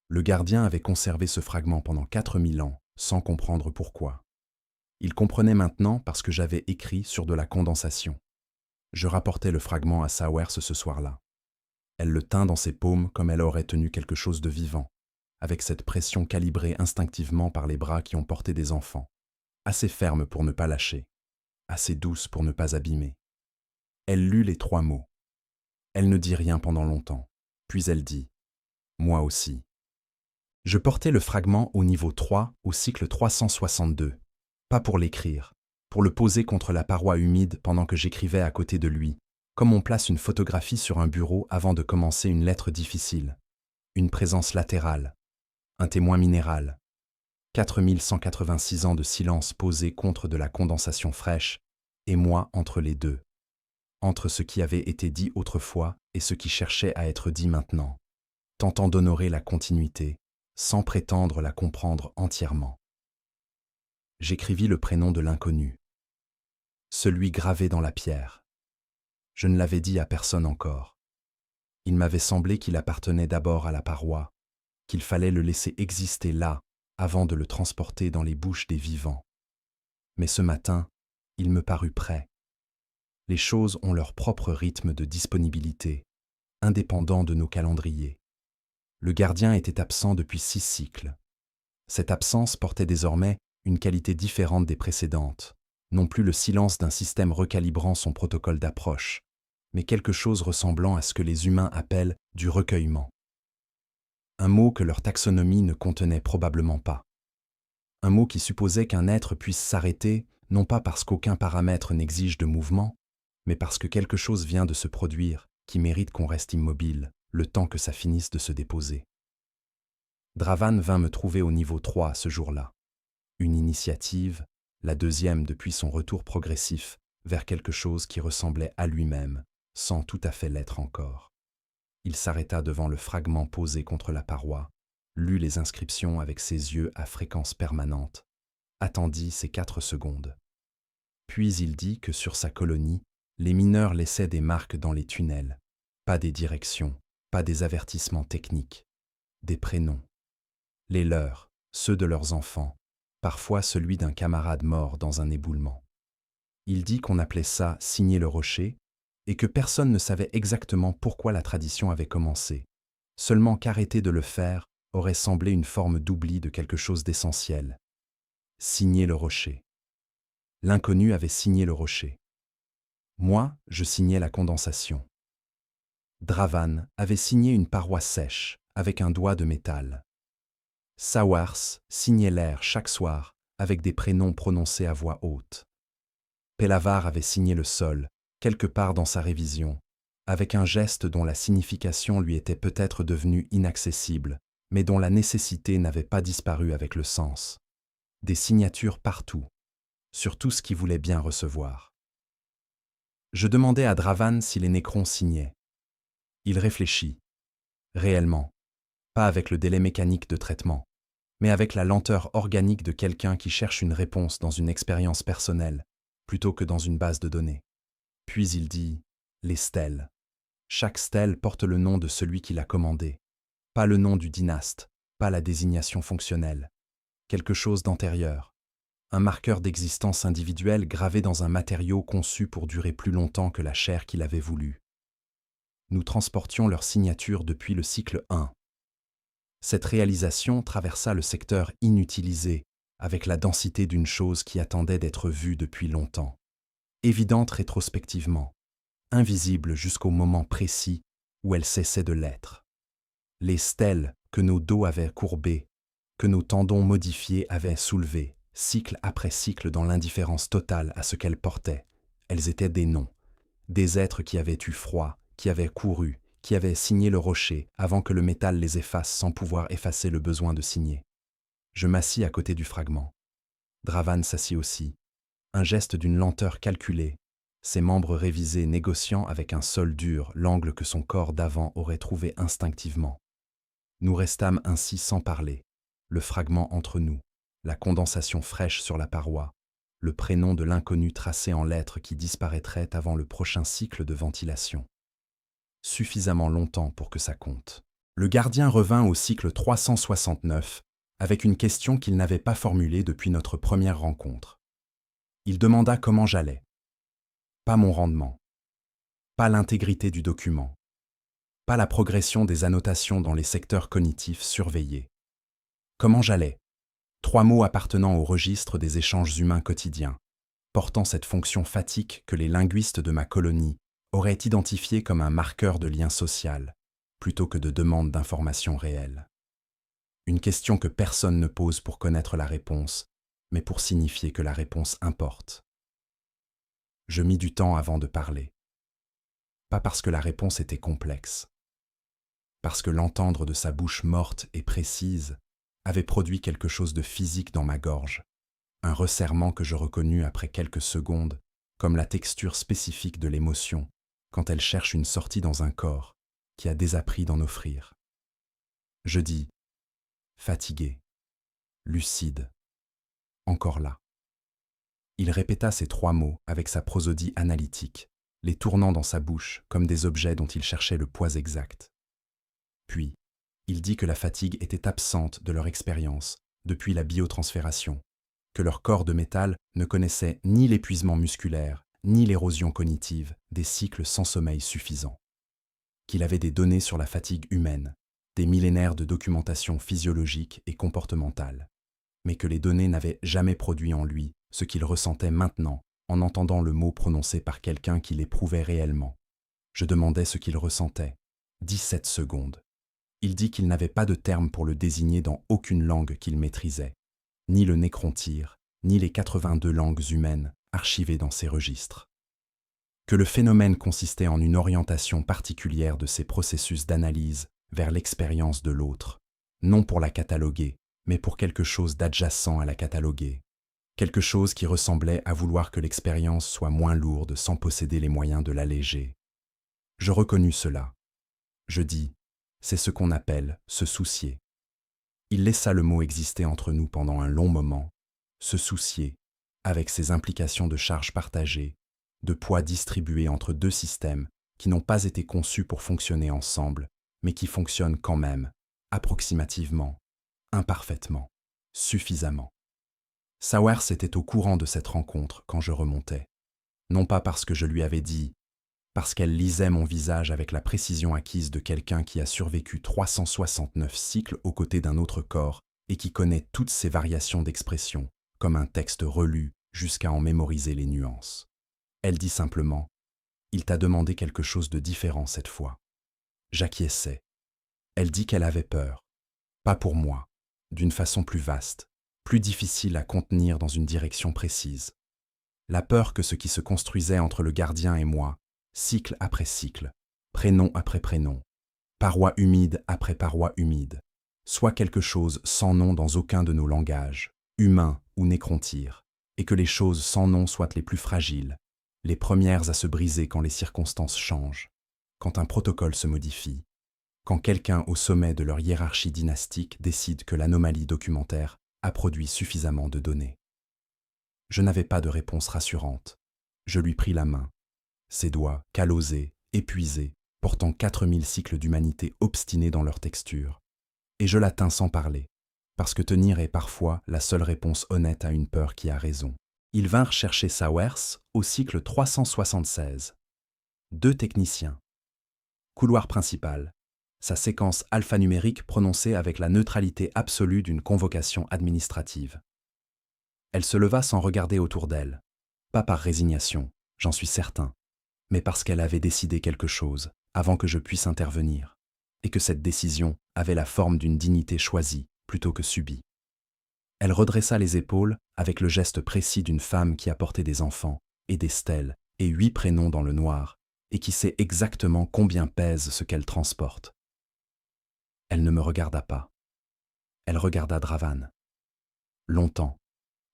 Le gardien avait conservé ce fragment pendant 4000 ans, sans comprendre pourquoi. Il comprenait maintenant parce que j'avais écrit sur de la condensation. Je rapportais le fragment à Sawers ce soir-là. Elle le tint dans ses paumes comme elle aurait tenu quelque chose de vivant, avec cette pression calibrée instinctivement par les bras qui ont porté des enfants, assez ferme pour ne pas lâcher, assez douce pour ne pas abîmer. Elle lut les 3 mots. Elle ne dit rien pendant longtemps, puis elle dit « Moi aussi ». Je portais le fragment au niveau 3, au cycle 362, pas pour l'écrire, pour le poser contre la paroi humide pendant que j'écrivais à côté de lui, comme on place une photographie sur un bureau avant de commencer une lettre difficile, une présence latérale, un témoin minéral, 4186 ans de silence posé contre de la condensation fraîche, et moi entre les deux, entre ce qui avait été dit autrefois et ce qui cherchait à être dit maintenant, tentant d'honorer la continuité, sans prétendre la comprendre entièrement. J'écrivis le prénom de l'inconnu, celui gravé dans la pierre. Je ne l'avais dit à personne encore. Il m'avait semblé qu'il appartenait d'abord à la paroi, qu'il fallait le laisser exister là avant de le transporter dans les bouches des vivants. Mais ce matin, il me parut prêt. Les choses ont leur propre rythme de disponibilité, indépendant de nos calendriers. Le gardien était absent depuis 6 cycles. Cette absence portait désormais une qualité différente des précédentes, non plus le silence d'un système recalibrant son protocole d'approche, mais quelque chose ressemblant à ce que les humains appellent du recueillement. Un mot que leur taxonomie ne contenait probablement pas. Un mot qui supposait qu'un être puisse s'arrêter, non pas parce qu'aucun paramètre n'exige de mouvement, mais parce que quelque chose vient de se produire qui mérite qu'on reste immobile, le temps que ça finisse de se déposer. Dravan vint me trouver au niveau 3 ce jour-là. Une initiative, la deuxième depuis son retour progressif vers quelque chose qui ressemblait à lui-même, sans tout à fait l'être encore. Il s'arrêta devant le fragment posé contre la paroi, lut les inscriptions avec ses yeux à fréquence permanente, attendit ces 4 secondes. Puis il dit que sur sa colonie, les mineurs laissaient des marques dans les tunnels, pas des directions, pas des avertissements techniques, des prénoms. Les leurs, ceux de leurs enfants, parfois celui d'un camarade mort dans un éboulement. Il dit qu'on appelait ça « signer le rocher » et que personne ne savait exactement pourquoi la tradition avait commencé, seulement qu'arrêter de le faire aurait semblé une forme d'oubli de quelque chose d'essentiel. Signer le rocher. L'inconnu avait signé le rocher. Moi, je signais la condensation. Dravan avait signé une paroi sèche, avec un doigt de métal. Sawers signait l'air chaque soir, avec des prénoms prononcés à voix haute. Pelavar avait signé le sol, quelque part dans sa révision, avec un geste dont la signification lui était peut-être devenue inaccessible, mais dont la nécessité n'avait pas disparu avec le sens. Des signatures partout, sur tout ce qui voulait bien recevoir. Je demandai à Dravan si les nécrons signaient. Il réfléchit. Réellement, pas avec le délai mécanique de traitement, mais avec la lenteur organique de quelqu'un qui cherche une réponse dans une expérience personnelle, plutôt que dans une base de données. Puis il dit « les stèles ». Chaque stèle porte le nom de celui qui l'a commandé, pas le nom du dynaste, pas la désignation fonctionnelle. Quelque chose d'antérieur, un marqueur d'existence individuelle gravé dans un matériau conçu pour durer plus longtemps que la chair qu'il avait voulu. Nous transportions leur signature depuis le cycle 1. Cette réalisation traversa le secteur inutilisé avec la densité d'une chose qui attendait d'être vue depuis longtemps, évidente rétrospectivement, invisible jusqu'au moment précis où elle cessait de l'être. Les stèles que nos dos avaient courbées, que nos tendons modifiés avaient soulevées, cycle après cycle dans l'indifférence totale à ce qu'elles portaient, elles étaient des noms, des êtres qui avaient eu froid, qui avaient couru, qui avaient signé le rocher avant que le métal les efface sans pouvoir effacer le besoin de signer. Je m'assis à côté du fragment. Dravan s'assit aussi, un geste d'une lenteur calculée, ses membres révisés négociant avec un sol dur l'angle que son corps d'avant aurait trouvé instinctivement. Nous restâmes ainsi sans parler, le fragment entre nous, la condensation fraîche sur la paroi, le prénom de l'inconnu tracé en lettres qui disparaîtrait avant le prochain cycle de ventilation. Suffisamment longtemps pour que ça compte. Le gardien revint au cycle 369 avec une question qu'il n'avait pas formulée depuis notre première rencontre. Il demanda comment j'allais. Pas mon rendement, pas l'intégrité du document, pas la progression des annotations dans les secteurs cognitifs surveillés. Comment j'allais? 3 mots appartenant au registre des échanges humains quotidiens, portant cette fonction fatigue que les linguistes de ma colonie auraient identifiée comme un marqueur de lien social, plutôt que de demande d'informations réelles. Une question que personne ne pose pour connaître la réponse, mais pour signifier que la réponse importe. Je mis du temps avant de parler. Pas parce que la réponse était complexe, parce que l'entendre de sa bouche morte et précise avait produit quelque chose de physique dans ma gorge, un resserrement que je reconnus après quelques secondes, comme la texture spécifique de l'émotion quand elle cherche une sortie dans un corps qui a désappris d'en offrir. Je dis fatigué, lucide, encore là. Il répéta ces 3 mots avec sa prosodie analytique, les tournant dans sa bouche comme des objets dont il cherchait le poids exact. Puis, il dit que la fatigue était absente de leur expérience depuis la biotransfération, que leur corps de métal ne connaissait ni l'épuisement musculaire, ni l'érosion cognitive, des cycles sans sommeil suffisants. Qu'il avait des données sur la fatigue humaine, des millénaires de documentation physiologique et comportementale, mais que les données n'avaient jamais produit en lui ce qu'il ressentait maintenant en entendant le mot prononcé par quelqu'un qui l'éprouvait réellement. Je demandais ce qu'il ressentait. 17 secondes. Il dit qu'il n'avait pas de terme pour le désigner dans aucune langue qu'il maîtrisait, ni le nécrontyre, ni les 82 langues humaines archivées dans ses registres. Que le phénomène consistait en une orientation particulière de ses processus d'analyse vers l'expérience de l'autre, non pour la cataloguer, mais pour quelque chose d'adjacent à la cataloguer, quelque chose qui ressemblait à vouloir que l'expérience soit moins lourde sans posséder les moyens de l'alléger. Je reconnus cela. Je dis, c'est ce qu'on appelle se soucier. Il laissa le mot exister entre nous pendant un long moment, se soucier, avec ses implications de charges partagées, de poids distribués entre 2 systèmes qui n'ont pas été conçus pour fonctionner ensemble, mais qui fonctionnent quand même, approximativement, imparfaitement, suffisamment. Sawers était au courant de cette rencontre quand je remontais, non pas parce que je lui avais dit, parce qu'elle lisait mon visage avec la précision acquise de quelqu'un qui a survécu 369 cycles aux côtés d'un autre corps et qui connaît toutes ses variations d'expression, comme un texte relu jusqu'à en mémoriser les nuances. Elle dit simplement « Il t'a demandé quelque chose de différent cette fois. » J'acquiesçais. Elle dit qu'elle avait peur. Pas pour moi, d'une façon plus vaste, plus difficile à contenir dans une direction précise. La peur que ce qui se construisait entre le gardien et moi, cycle après cycle, prénom après prénom, paroi humide après paroi humide, soit quelque chose sans nom dans aucun de nos langages, humain ou nécrontyre, et que les choses sans nom soient les plus fragiles, les premières à se briser quand les circonstances changent, quand un protocole se modifie, quand quelqu'un au sommet de leur hiérarchie dynastique décide que l'anomalie documentaire a produit suffisamment de données. Je n'avais pas de réponse rassurante. Je lui pris la main. Ses doigts, callosés, épuisés, portant 4000 cycles d'humanité obstinés dans leur texture. Et je la tins sans parler, parce que tenir est parfois la seule réponse honnête à une peur qui a raison. Ils vinrent chercher Sawers au cycle 376. 2 techniciens. Couloir principal. Sa séquence alphanumérique prononcée avec la neutralité absolue d'une convocation administrative. Elle se leva sans regarder autour d'elle. Pas par résignation, j'en suis certain, mais parce qu'elle avait décidé quelque chose avant que je puisse intervenir, et que cette décision avait la forme d'une dignité choisie plutôt que subie. Elle redressa les épaules avec le geste précis d'une femme qui a porté des enfants et des stèles et 8 prénoms dans le noir, et qui sait exactement combien pèse ce qu'elle transporte. Elle ne me regarda pas. Elle regarda Dravan. Longtemps,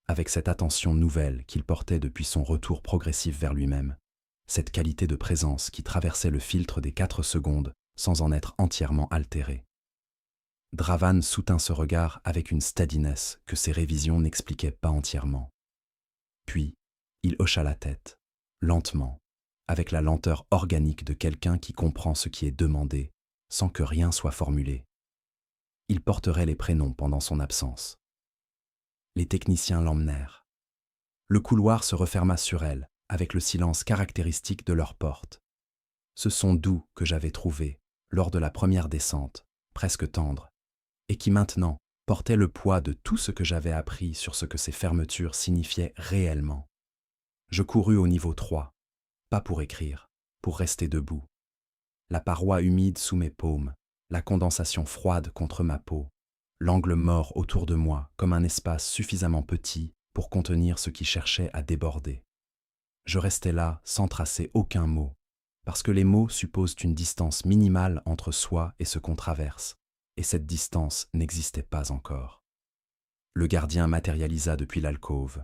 avec cette attention nouvelle qu'il portait depuis son retour progressif vers lui-même, cette qualité de présence qui traversait le filtre des 4 secondes sans en être entièrement altérée. Dravan soutint ce regard avec une steadiness que ses révisions n'expliquaient pas entièrement. Puis, il hocha la tête, lentement, avec la lenteur organique de quelqu'un qui comprend ce qui est demandé, sans que rien soit formulé. Il porterait les prénoms pendant son absence. Les techniciens l'emmenèrent. Le couloir se referma sur elle, avec le silence caractéristique de leur porte. Ce son doux que j'avais trouvé, lors de la première descente, presque tendre, et qui maintenant portait le poids de tout ce que j'avais appris sur ce que ces fermetures signifiaient réellement. Je courus au niveau 3, pas pour écrire, pour rester debout. La paroi humide sous mes paumes, la condensation froide contre ma peau, l'angle mort autour de moi comme un espace suffisamment petit pour contenir ce qui cherchait à déborder. Je restais là sans tracer aucun mot, parce que les mots supposent une distance minimale entre soi et ce qu'on traverse, et cette distance n'existait pas encore. Le gardien matérialisa depuis l'alcôve.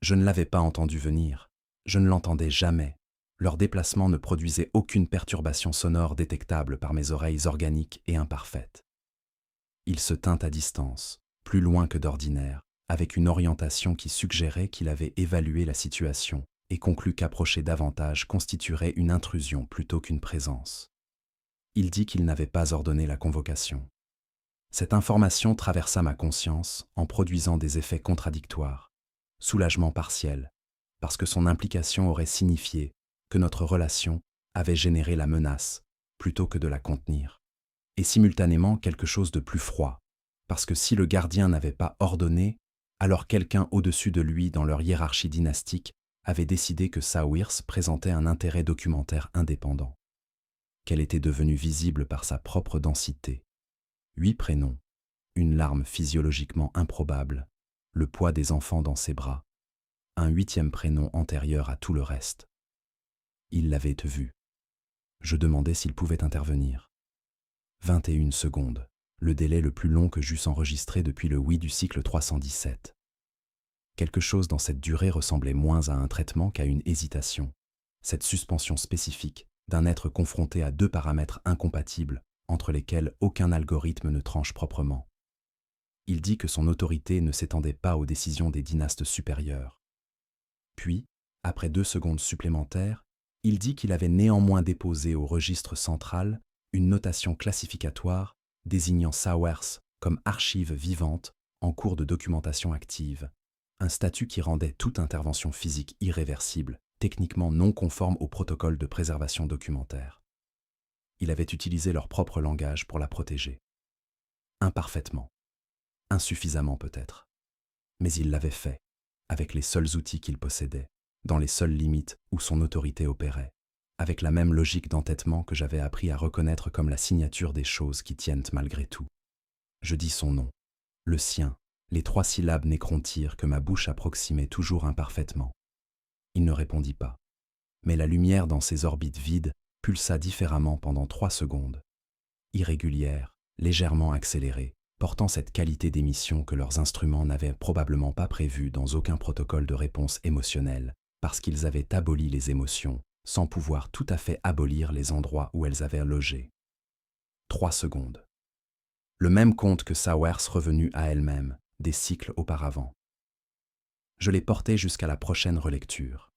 Je ne l'avais pas entendu venir, je ne l'entendais jamais. Leur déplacement ne produisait aucune perturbation sonore détectable par mes oreilles organiques et imparfaites. Il se tint à distance, plus loin que d'ordinaire, avec une orientation qui suggérait qu'il avait évalué la situation et conclut qu'approcher davantage constituerait une intrusion plutôt qu'une présence. Il dit qu'il n'avait pas ordonné la convocation. Cette information traversa ma conscience en produisant des effets contradictoires. Soulagement partiel, parce que son implication aurait signifié que notre relation avait généré la menace plutôt que de la contenir. Et simultanément quelque chose de plus froid, parce que si le gardien n'avait pas ordonné, alors quelqu'un au-dessus de lui dans leur hiérarchie dynastique avait décidé que Sawers présentait un intérêt documentaire indépendant, qu'elle était devenue visible par sa propre densité. 8 prénoms, une larme physiologiquement improbable, le poids des enfants dans ses bras, un 8e prénom antérieur à tout le reste. Il l'avait vu. Je demandai s'il pouvait intervenir. 21 secondes, le délai le plus long que j'eusse enregistré depuis le oui du cycle 317. Quelque chose dans cette durée ressemblait moins à un traitement qu'à une hésitation, cette suspension spécifique d'un être confronté à 2 paramètres incompatibles entre lesquels aucun algorithme ne tranche proprement. Il dit que son autorité ne s'étendait pas aux décisions des dynastes supérieurs. Puis, après 2 secondes supplémentaires, il dit qu'il avait néanmoins déposé au registre central une notation classificatoire désignant Sawers comme archive vivante en cours de documentation active, un statut qui rendait toute intervention physique irréversible, techniquement non conforme au protocole de préservation documentaire. Il avait utilisé leur propre langage pour la protéger. Imparfaitement, insuffisamment peut-être, mais il l'avait fait, avec les seuls outils qu'il possédait, dans les seules limites où son autorité opérait, avec la même logique d'entêtement que j'avais appris à reconnaître comme la signature des choses qui tiennent malgré tout. Je dis son nom, le sien, les 3 syllabes nécrontyres que ma bouche approximait toujours imparfaitement. Il ne répondit pas, mais la lumière dans ses orbites vides pulsa différemment pendant 3 secondes, irrégulière, légèrement accélérée, portant cette qualité d'émission que leurs instruments n'avaient probablement pas prévue dans aucun protocole de réponse émotionnelle, parce qu'ils avaient aboli les émotions, sans pouvoir tout à fait abolir les endroits où elles avaient logé. 3 secondes. Le même compte que Sawers revenu à elle-même, des cycles auparavant. Je l'ai porté jusqu'à la prochaine relecture.